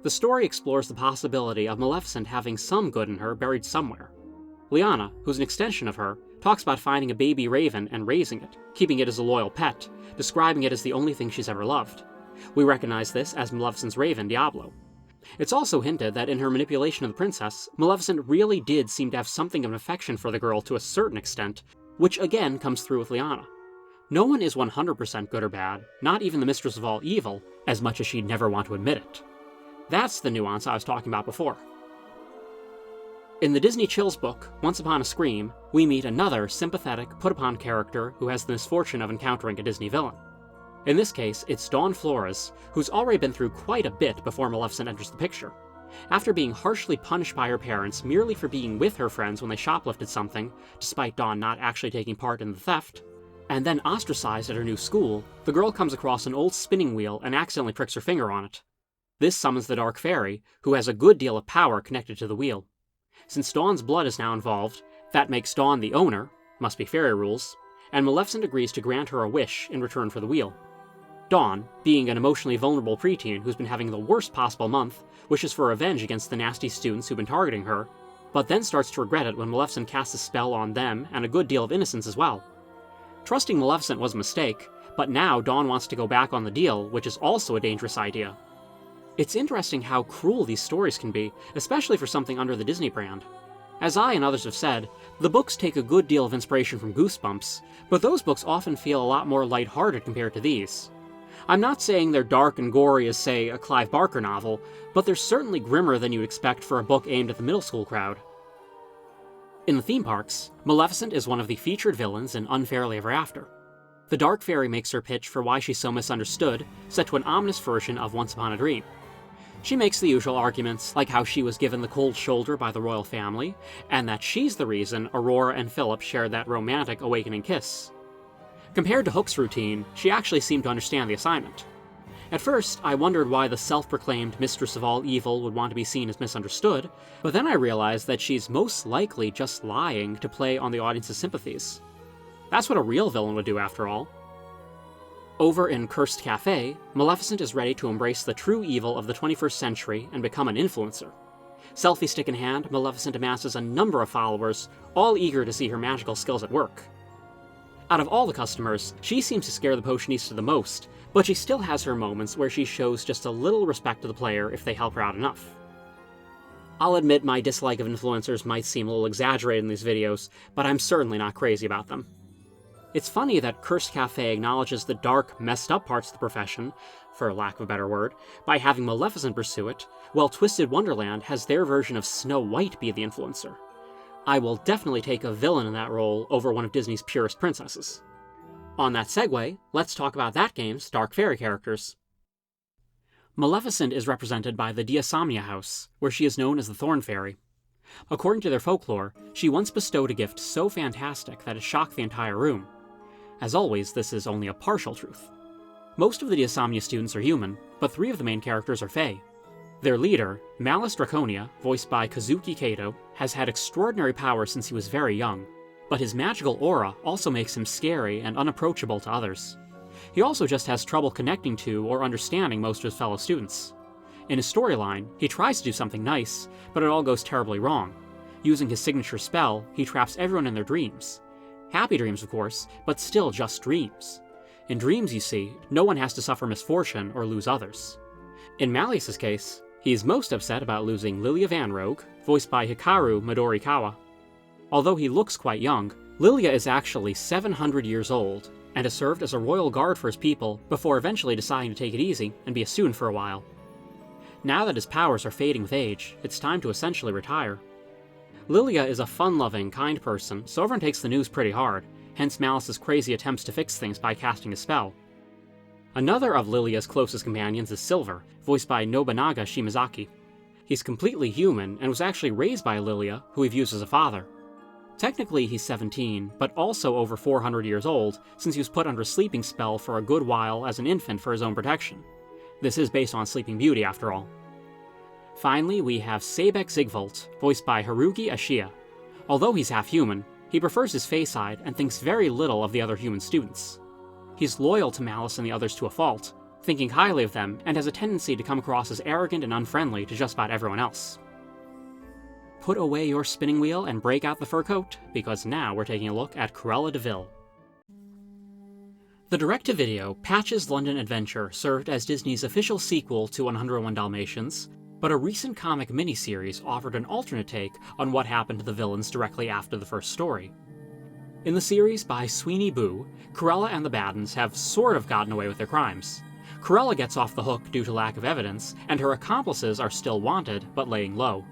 The story explores the possibility of Maleficent having some good in her buried somewhere. Liana, who's an extension of her, talks about finding a baby raven and raising it, keeping it as a loyal pet, describing it as the only thing she's ever loved. We recognize this as Maleficent's raven, Diablo. It's also hinted that in her manipulation of the princess, Maleficent really did seem to have something of an affection for the girl to a certain extent, which again comes through with Liana. No one is 100% good or bad, not even the mistress of all evil, as much as she'd never want to admit it. That's the nuance I was talking about before. In the Disney Chills book, Once Upon a Scream, we meet another sympathetic, put-upon character who has the misfortune of encountering a Disney villain. In this case, it's Dawn Flores, who's already been through quite a bit before Maleficent enters the picture. After being harshly punished by her parents merely for being with her friends when they shoplifted something, despite Dawn not actually taking part in the theft, and then ostracized at her new school, the girl comes across an old spinning wheel and accidentally pricks her finger on it. This summons the Dark Fairy, who has a good deal of power connected to the wheel. Since Dawn's blood is now involved, that makes Dawn the owner, must be fairy rules, and Maleficent agrees to grant her a wish in return for the wheel. Dawn, being an emotionally vulnerable preteen who's been having the worst possible month, wishes for revenge against the nasty students who've been targeting her, but then starts to regret it when Maleficent casts a spell on them and a good deal of innocence as well. Trusting Maleficent was a mistake, but now Dawn wants to go back on the deal, which is also a dangerous idea. It's interesting how cruel these stories can be, especially for something under the Disney brand. As I and others have said, the books take a good deal of inspiration from Goosebumps, but those books often feel a lot more lighthearted compared to these. I'm not saying they're dark and gory as, say, a Clive Barker novel, but they're certainly grimmer than you'd expect for a book aimed at the middle school crowd. In the theme parks, Maleficent is one of the featured villains in Unfairly Ever After. The Dark Fairy makes her pitch for why she's so misunderstood, set to an ominous version of Once Upon a Dream. She makes the usual arguments, like how she was given the cold shoulder by the royal family, and that she's the reason Aurora and Philip shared that romantic awakening kiss. Compared to Hook's routine, she actually seemed to understand the assignment. At first, I wondered why the self-proclaimed mistress of all evil would want to be seen as misunderstood, but then I realized that she's most likely just lying to play on the audience's sympathies. That's what a real villain would do, after all. Over in Cursed Cafe, Maleficent is ready to embrace the true evil of the 21st century and become an influencer. Selfie stick in hand, Maleficent amasses a number of followers, all eager to see her magical skills at work. Out of all the customers, she seems to scare the Potionista the most, but she still has her moments where she shows just a little respect to the player if they help her out enough. I'll admit my dislike of influencers might seem a little exaggerated in these videos, but I'm certainly not crazy about them. It's funny that Cursed Cafe acknowledges the dark, messed up parts of the profession, for lack of a better word, by having Maleficent pursue it, while Twisted Wonderland has their version of Snow White be the influencer. I will definitely take a villain in that role over one of Disney's purest princesses. On that segue, let's talk about that game's Dark Fairy characters. Maleficent is represented by the Diasomnia House, where she is known as the Thorn Fairy. According to their folklore, she once bestowed a gift so fantastic that it shocked the entire room. As always, this is only a partial truth. Most of the Diasomnia students are human, but 3 of the main characters are Fae. Their leader, Malice Draconia, voiced by Kazuki Kato, has had extraordinary power since he was very young, but his magical aura also makes him scary and unapproachable to others. He also just has trouble connecting to or understanding most of his fellow students. In his storyline, he tries to do something nice, but it all goes terribly wrong. Using his signature spell, he traps everyone in their dreams. Happy dreams, of course, but still just dreams. In dreams, you see, no one has to suffer misfortune or lose others. In Malice's case, he is most upset about losing Lilia Vanrogue, voiced by Hikaru Midorikawa. Although he looks quite young, Lilia is actually 700 years old, and has served as a royal guard for his people before eventually deciding to take it easy and be a student for a while. Now that his powers are fading with age, it's time to essentially retire. Lilia is a fun-loving, kind person, so everyone takes the news pretty hard, hence Malice's crazy attempts to fix things by casting a spell. Another of Lilia's closest companions is Silver, voiced by Nobunaga Shimazaki. He's completely human and was actually raised by Lilia, who he views as a father. Technically he's 17, but also over 400 years old, since he was put under a sleeping spell for a good while as an infant for his own protection. This is based on Sleeping Beauty, after all. Finally, we have Sebek Zigvolt, voiced by Haruki Ashiya. Although he's half human, he prefers his Fae side and thinks very little of the other human students. He's loyal to Malice and the others to a fault, thinking highly of them, and has a tendency to come across as arrogant and unfriendly to just about everyone else. Put away your spinning wheel and break out the fur coat, because now we're taking a look at Cruella de Vil. The direct-to-video Patch's London Adventure served as Disney's official sequel to 101 Dalmatians, but a recent comic miniseries offered an alternate take on what happened to the villains directly after the first story. In the series by Sweeney Boo, Cruella and the Baddens have sort of gotten away with their crimes. Cruella gets off the hook due to lack of evidence, and her accomplices are still wanted, but laying low.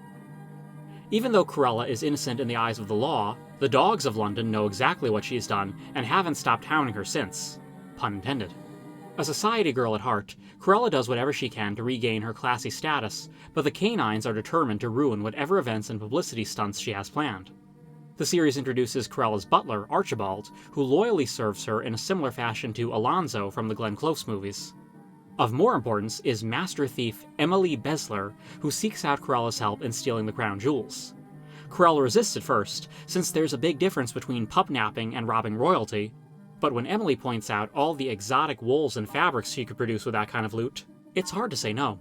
Even though Cruella is innocent in the eyes of the law, the dogs of London know exactly what she's done and haven't stopped hounding her since. Pun intended. A society girl at heart, Cruella does whatever she can to regain her classy status, but the canines are determined to ruin whatever events and publicity stunts she has planned. The series introduces Cruella's butler, Archibald, who loyally serves her in a similar fashion to Alonzo from the Glenn Close movies. Of more importance is master thief Emily Besler, who seeks out Cruella's help in stealing the crown jewels. Cruella resists at first, since there's a big difference between pup napping and robbing royalty, but when Emily points out all the exotic wools and fabrics she could produce with that kind of loot, it's hard to say no.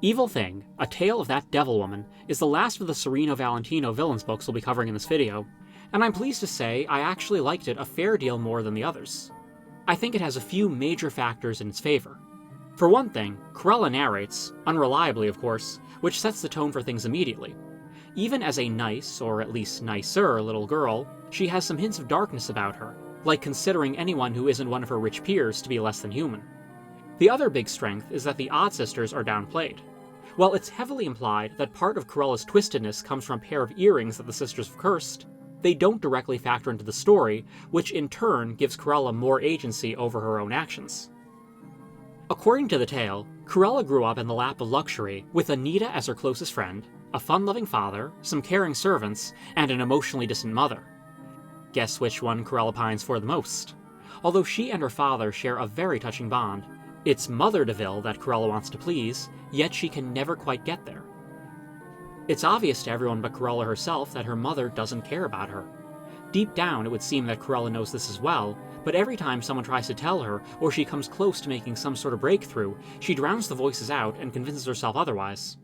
Evil Thing, A Tale of That Devil Woman, is the last of the Sereno Valentino villains books we'll be covering in this video, and I'm pleased to say I actually liked it a fair deal more than the others. I think it has a few major factors in its favor. For one thing, Cruella narrates, unreliably of course, which sets the tone for things immediately. Even as a nice, or at least nicer, little girl, she has some hints of darkness about her, like considering anyone who isn't one of her rich peers to be less than human. The other big strength is that the Odd Sisters are downplayed. While it's heavily implied that part of Cruella's twistedness comes from a pair of earrings that the sisters have cursed, they don't directly factor into the story, which in turn gives Cruella more agency over her own actions. According to the tale, Cruella grew up in the lap of luxury, with Anita as her closest friend, a fun-loving father, some caring servants, and an emotionally distant mother. Guess which one Cruella pines for the most? Although she and her father share a very touching bond, it's Mother de Vil that Cruella wants to please, yet she can never quite get there. It's obvious to everyone but Cruella herself that her mother doesn't care about her. Deep down, it would seem that Cruella knows this as well, but every time someone tries to tell her, or she comes close to making some sort of breakthrough, she drowns the voices out and convinces herself otherwise.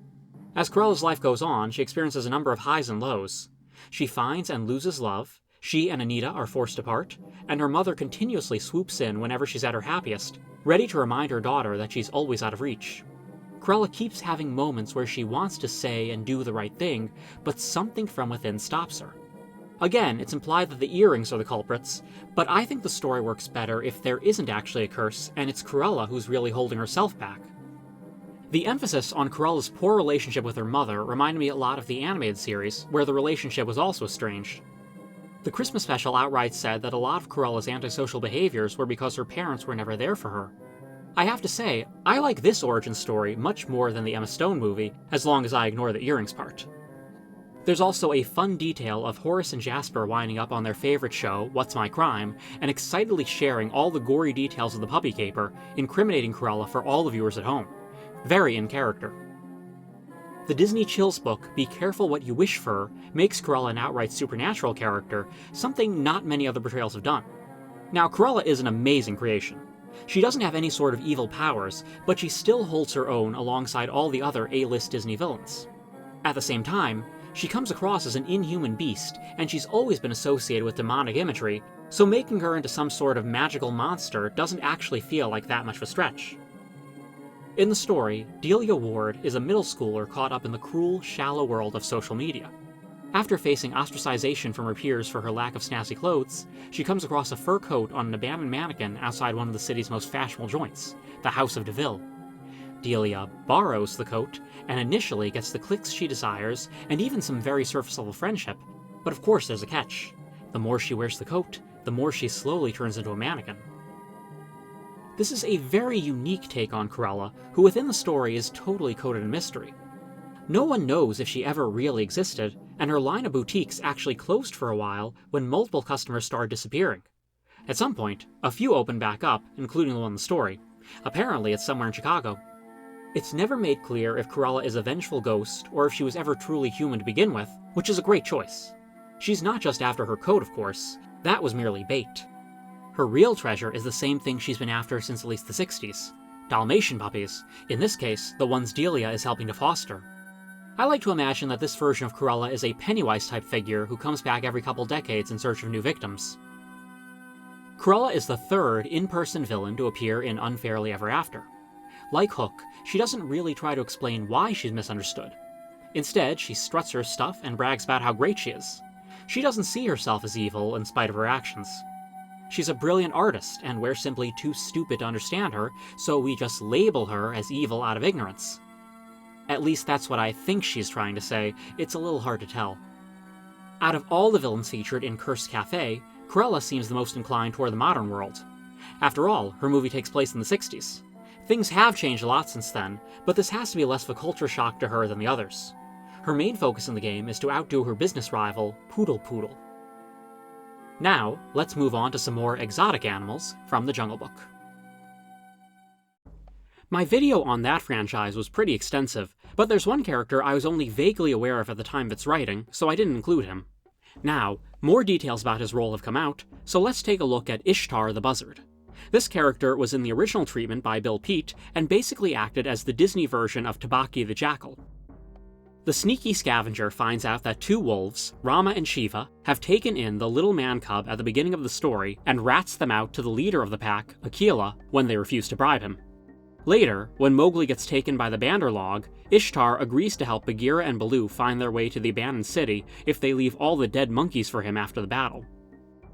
As Cruella's life goes on, she experiences a number of highs and lows. She finds and loses love, she and Anita are forced apart, and her mother continuously swoops in whenever she's at her happiest, ready to remind her daughter that she's always out of reach. Cruella keeps having moments where she wants to say and do the right thing, but something from within stops her. Again, it's implied that the earrings are the culprits, but I think the story works better if there isn't actually a curse and it's Cruella who's really holding herself back. The emphasis on Cruella's poor relationship with her mother reminded me a lot of the animated series, where the relationship was also estranged. The Christmas special outright said that a lot of Cruella's antisocial behaviors were because her parents were never there for her. I have to say, I like this origin story much more than the Emma Stone movie, as long as I ignore the earrings part. There's also a fun detail of Horace and Jasper winding up on their favorite show, What's My Crime, and excitedly sharing all the gory details of the puppy caper, incriminating Cruella for all the viewers at home. Very in character. The Disney Chills book, Be Careful What You Wish For, makes Cruella an outright supernatural character, something not many other portrayals have done. Now, Cruella is an amazing creation. She doesn't have any sort of evil powers, but she still holds her own alongside all the other A-list Disney villains. At the same time, she comes across as an inhuman beast, and she's always been associated with demonic imagery, so making her into some sort of magical monster doesn't actually feel like that much of a stretch. In the story, Delia Ward is a middle schooler caught up in the cruel, shallow world of social media. After facing ostracization from her peers for her lack of snazzy clothes, she comes across a fur coat on an abandoned mannequin outside one of the city's most fashionable joints, the House of DeVille. Delia borrows the coat, and initially gets the clicks she desires, and even some very surface-level friendship, but of course there's a catch. The more she wears the coat, the more she slowly turns into a mannequin. This is a very unique take on Cruella, who within the story is totally coated in mystery. No one knows if she ever really existed, and her line of boutiques actually closed for a while when multiple customers started disappearing. At some point, a few opened back up, including the one in the story. Apparently it's somewhere in Chicago. It's never made clear if Cruella is a vengeful ghost, or if she was ever truly human to begin with, which is a great choice. She's not just after her coat, of course. That was merely bait. Her real treasure is the same thing she's been after since at least the 60s. Dalmatian puppies, in this case, the ones Delia is helping to foster. I like to imagine that this version of Cruella is a Pennywise-type figure who comes back every couple decades in search of new victims. Cruella is the third in-person villain to appear in Unfairly Ever After. Like Hook, she doesn't really try to explain why she's misunderstood. Instead, she struts her stuff and brags about how great she is. She doesn't see herself as evil in spite of her actions. She's a brilliant artist, and we're simply too stupid to understand her, so we just label her as evil out of ignorance. At least that's what I think she's trying to say. It's a little hard to tell. Out of all the villains featured in Cursed Cafe, Cruella seems the most inclined toward the modern world. After all, her movie takes place in the 60s. Things have changed a lot since then, but this has to be less of a culture shock to her than the others. Her main focus in the game is to outdo her business rival, Poodle Poodle. Now, let's move on to some more exotic animals from the Jungle Book. My video on that franchise was pretty extensive, but there's one character I was only vaguely aware of at the time of its writing, so I didn't include him. Now, more details about his role have come out, so let's take a look at Ishtar the Buzzard. This character was in the original treatment by Bill Peet, and basically acted as the Disney version of Tabaki the Jackal. The sneaky scavenger finds out that two wolves, Rama and Shiva, have taken in the little man cub at the beginning of the story and rats them out to the leader of the pack, Akela, when they refuse to bribe him. Later, when Mowgli gets taken by the Bandarlog, Ishtar agrees to help Bagheera and Baloo find their way to the abandoned city if they leave all the dead monkeys for him after the battle.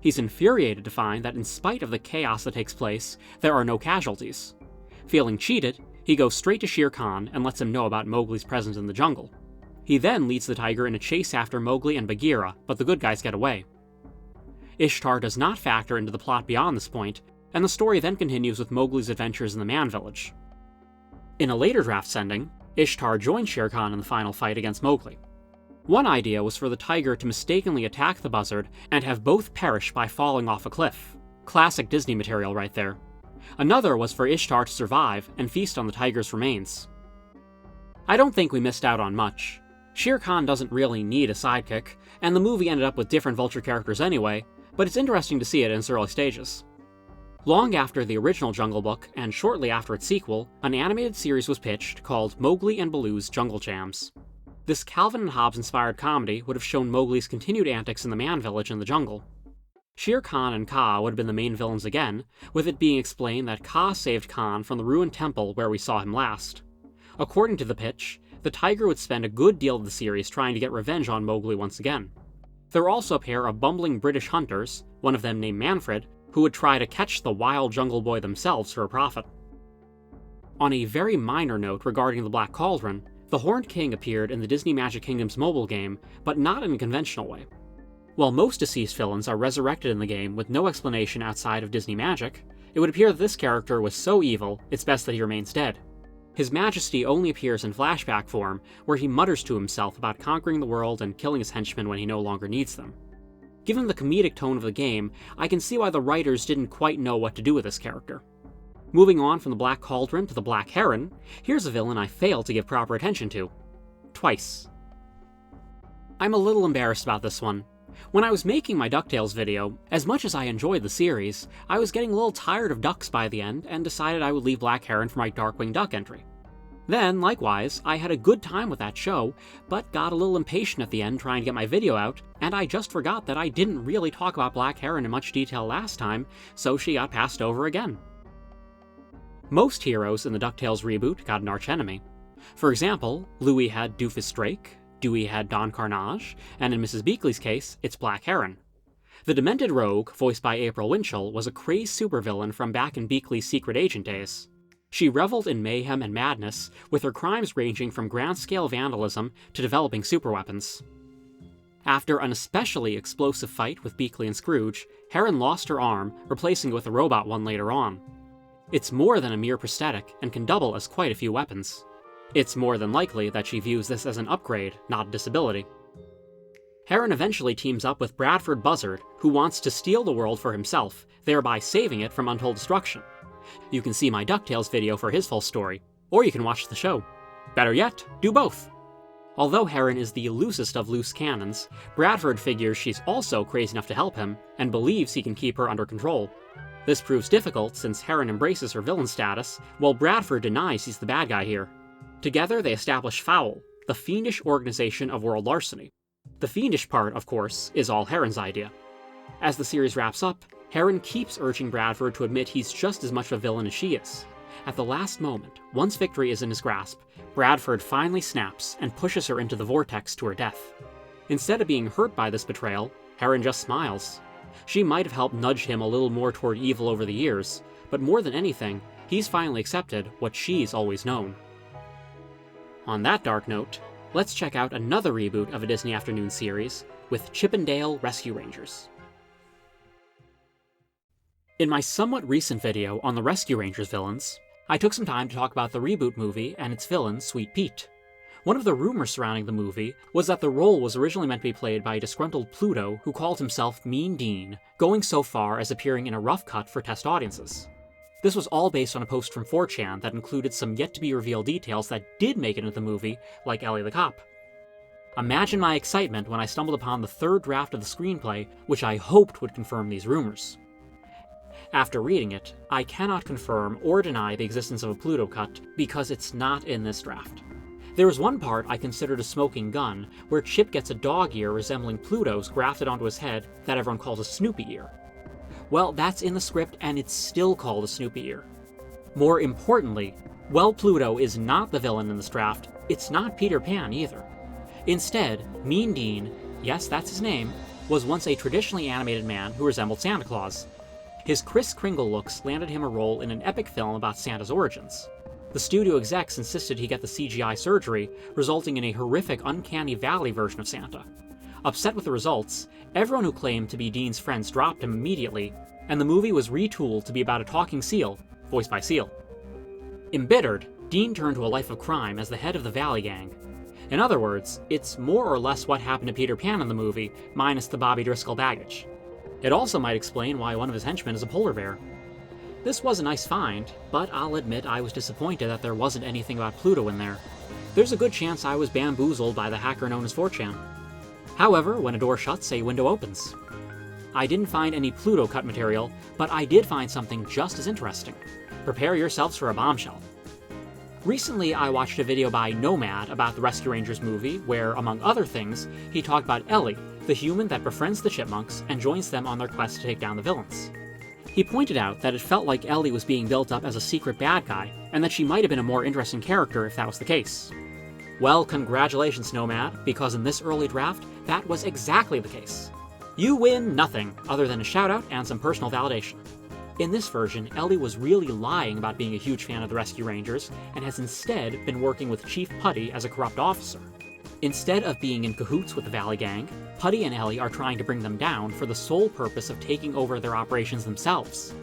He's infuriated to find that in spite of the chaos that takes place, there are no casualties. Feeling cheated, he goes straight to Shere Khan and lets him know about Mowgli's presence in the jungle. He then leads the tiger in a chase after Mowgli and Bagheera, but the good guys get away. Ishtar does not factor into the plot beyond this point, and the story then continues with Mowgli's adventures in the Man Village. In a later draft sending, Ishtar joins Shere Khan in the final fight against Mowgli. One idea was for the tiger to mistakenly attack the buzzard and have both perish by falling off a cliff. Classic Disney material right there. Another was for Ishtar to survive and feast on the tiger's remains. I don't think we missed out on much. Shere Khan doesn't really need a sidekick, and the movie ended up with different vulture characters anyway, but it's interesting to see it in its early stages. Long after the original Jungle Book, and shortly after its sequel, an animated series was pitched called Mowgli and Baloo's Jungle Jams. This Calvin and Hobbes-inspired comedy would have shown Mowgli's continued antics in the Man Village in the jungle. Shere Khan and Kaa would have been the main villains again, with it being explained that Kaa saved Khan from the ruined temple where we saw him last. According to the pitch, the tiger would spend a good deal of the series trying to get revenge on Mowgli once again. There were also a pair of bumbling British hunters, one of them named Manfred, who would try to catch the wild Jungle Boy themselves for a profit. On a very minor note regarding the Black Cauldron, the Horned King appeared in the Disney Magic Kingdom's mobile game, but not in a conventional way. While most deceased villains are resurrected in the game with no explanation outside of Disney magic, it would appear that this character was so evil, it's best that he remains dead. His Majesty only appears in flashback form, where he mutters to himself about conquering the world and killing his henchmen when he no longer needs them. Given the comedic tone of the game, I can see why the writers didn't quite know what to do with this character. Moving on from the Black Cauldron to the Black Heron, here's a villain I failed to give proper attention to. Twice. I'm a little embarrassed about this one. When I was making my DuckTales video, as much as I enjoyed the series, I was getting a little tired of ducks by the end and decided I would leave Black Heron for my Darkwing Duck entry. Then, likewise, I had a good time with that show, but got a little impatient at the end trying to get my video out, and I just forgot that I didn't really talk about Black Heron in much detail last time, so she got passed over again. Most heroes in the DuckTales reboot got an archenemy. For example, Louie had Doofus Drake, Dewey had Don Carnage, and in Mrs. Beakley's case, it's Black Heron. The Demented Rogue, voiced by April Winchell, was a crazed supervillain from back in Beakley's secret agent days. She reveled in mayhem and madness, with her crimes ranging from grand-scale vandalism to developing superweapons. After an especially explosive fight with Beakley and Scrooge, Heron lost her arm, replacing it with a robot one later on. It's more than a mere prosthetic, and can double as quite a few weapons. It's more than likely that she views this as an upgrade, not a disability. Heron eventually teams up with Bradford Buzzard, who wants to steal the world for himself, thereby saving it from untold destruction. You can see my DuckTales video for his full story, or you can watch the show. Better yet, do both! Although Heron is the loosest of loose cannons, Bradford figures she's also crazy enough to help him, and believes he can keep her under control. This proves difficult since Heron embraces her villain status, while Bradford denies he's the bad guy here. Together they establish Foul, the fiendish organization of world larceny. The fiendish part, of course, is all Heron's idea. As the series wraps up, Heron keeps urging Bradford to admit he's just as much a villain as she is. At the last moment, once victory is in his grasp, Bradford finally snaps and pushes her into the vortex to her death. Instead of being hurt by this betrayal, Heron just smiles. She might have helped nudge him a little more toward evil over the years, but more than anything, he's finally accepted what she's always known. On that dark note, let's check out another reboot of a Disney Afternoon series with Chip 'n Dale Rescue Rangers. In my somewhat recent video on the Rescue Rangers villains, I took some time to talk about the reboot movie and its villain, Sweet Pete. One of the rumors surrounding the movie was that the role was originally meant to be played by a disgruntled Pluto who called himself Mean Dean, going so far as appearing in a rough cut for test audiences. This was all based on a post from 4chan that included some yet-to-be-revealed details that did make it into the movie, like Ellie the Cop. Imagine my excitement when I stumbled upon the third draft of the screenplay, which I hoped would confirm these rumors. After reading it, I cannot confirm or deny the existence of a Pluto cut because it's not in this draft. There is one part I considered a smoking gun, where Chip gets a dog ear resembling Pluto's grafted onto his head that everyone calls a Snoopy ear. Well, that's in the script and it's still called a Snoopy ear. More importantly, while Pluto is not the villain in this draft, it's not Peter Pan either. Instead, Mean Dean, yes that's his name, was once a traditionally animated man who resembled Santa Claus. His Kris Kringle looks landed him a role in an epic film about Santa's origins. The studio execs insisted he get the CGI surgery, resulting in a horrific Uncanny Valley version of Santa. Upset with the results, everyone who claimed to be Dean's friends dropped him immediately, and the movie was retooled to be about a talking seal, voiced by Seal. Embittered, Dean turned to a life of crime as the head of the Valley Gang. In other words, it's more or less what happened to Peter Pan in the movie, minus the Bobby Driscoll baggage. It also might explain why one of his henchmen is a polar bear. This was a nice find, but I'll admit I was disappointed that there wasn't anything about Pluto in there. There's a good chance I was bamboozled by the hacker known as 4chan. However, when a door shuts, a window opens. I didn't find any Pluto cut material, but I did find something just as interesting. Prepare yourselves for a bombshell. Recently, I watched a video by Nomad about the Rescue Rangers movie, where, among other things, he talked about Ellie, the human that befriends the chipmunks and joins them on their quest to take down the villains. He pointed out that it felt like Ellie was being built up as a secret bad guy, and that she might have been a more interesting character if that was the case. Well, congratulations, Nomad, because in this early draft, that was exactly the case. You win nothing, other than a shout-out and some personal validation. In this version, Ellie was really lying about being a huge fan of the Rescue Rangers, and has instead been working with Chief Putty as a corrupt officer. Instead of being in cahoots with the Valley Gang, Putty and Ellie are trying to bring them down for the sole purpose of taking over their operations themselves.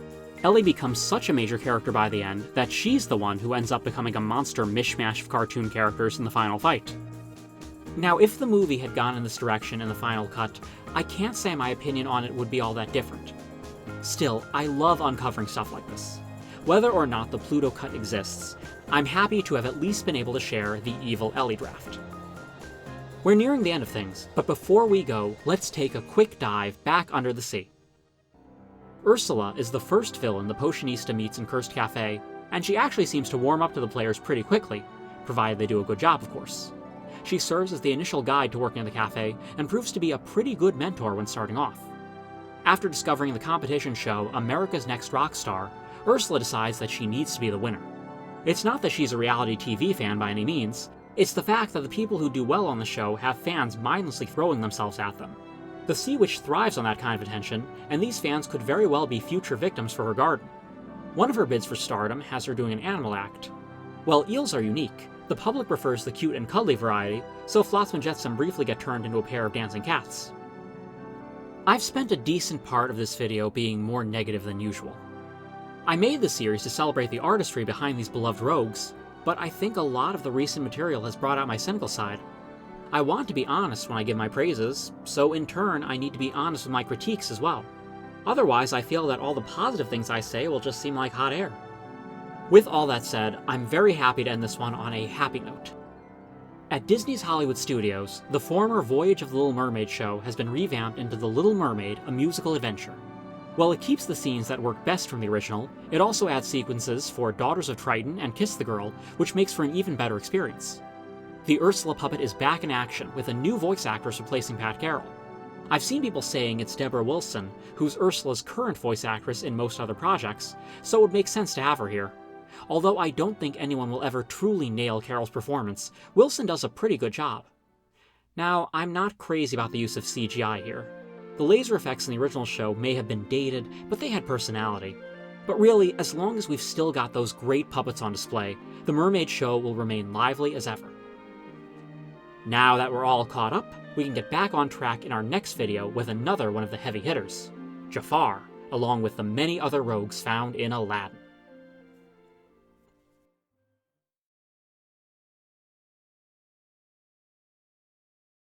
Ellie becomes such a major character by the end that she's the one who ends up becoming a monster mishmash of cartoon characters in the final fight. Now, if the movie had gone in this direction in the final cut, I can't say my opinion on it would be all that different. Still, I love uncovering stuff like this. Whether or not the Pluto cut exists, I'm happy to have at least been able to share the evil Ellie draft. We're nearing the end of things, but before we go, let's take a quick dive back under the sea. Ursula is the first villain the Potionista meets in Cursed Cafe, and she actually seems to warm up to the players pretty quickly, provided they do a good job, of course. She serves as the initial guide to working at the cafe, and proves to be a pretty good mentor when starting off. After discovering the competition show America's Next Rock Star, Ursula decides that she needs to be the winner. It's not that she's a reality TV fan by any means, it's the fact that the people who do well on the show have fans mindlessly throwing themselves at them. The Sea Witch thrives on that kind of attention, and these fans could very well be future victims for her garden. One of her bids for stardom has her doing an animal act. While eels are unique, the public prefers the cute and cuddly variety, so Flotsam and Jetsam briefly get turned into a pair of dancing cats. I've spent a decent part of this video being more negative than usual. I made this series to celebrate the artistry behind these beloved rogues, but I think a lot of the recent material has brought out my cynical side. I want to be honest when I give my praises, so in turn I need to be honest with my critiques as well. Otherwise, I feel that all the positive things I say will just seem like hot air. With all that said, I'm very happy to end this one on a happy note. At Disney's Hollywood Studios, the former Voyage of the Little Mermaid show has been revamped into The Little Mermaid, a musical adventure. While it keeps the scenes that work best from the original, it also adds sequences for Daughters of Triton and Kiss the Girl, which makes for an even better experience. The Ursula puppet is back in action, with a new voice actress replacing Pat Carroll. I've seen people saying it's Deborah Wilson, who's Ursula's current voice actress in most other projects, so it would make sense to have her here. Although I don't think anyone will ever truly nail Carroll's performance, Wilson does a pretty good job. Now, I'm not crazy about the use of CGI here. The laser effects in the original show may have been dated, but they had personality. But really, as long as we've still got those great puppets on display, the Mermaid show will remain lively as ever. Now that we're all caught up, we can get back on track in our next video with another one of the heavy hitters, Jafar, along with the many other rogues found in Aladdin.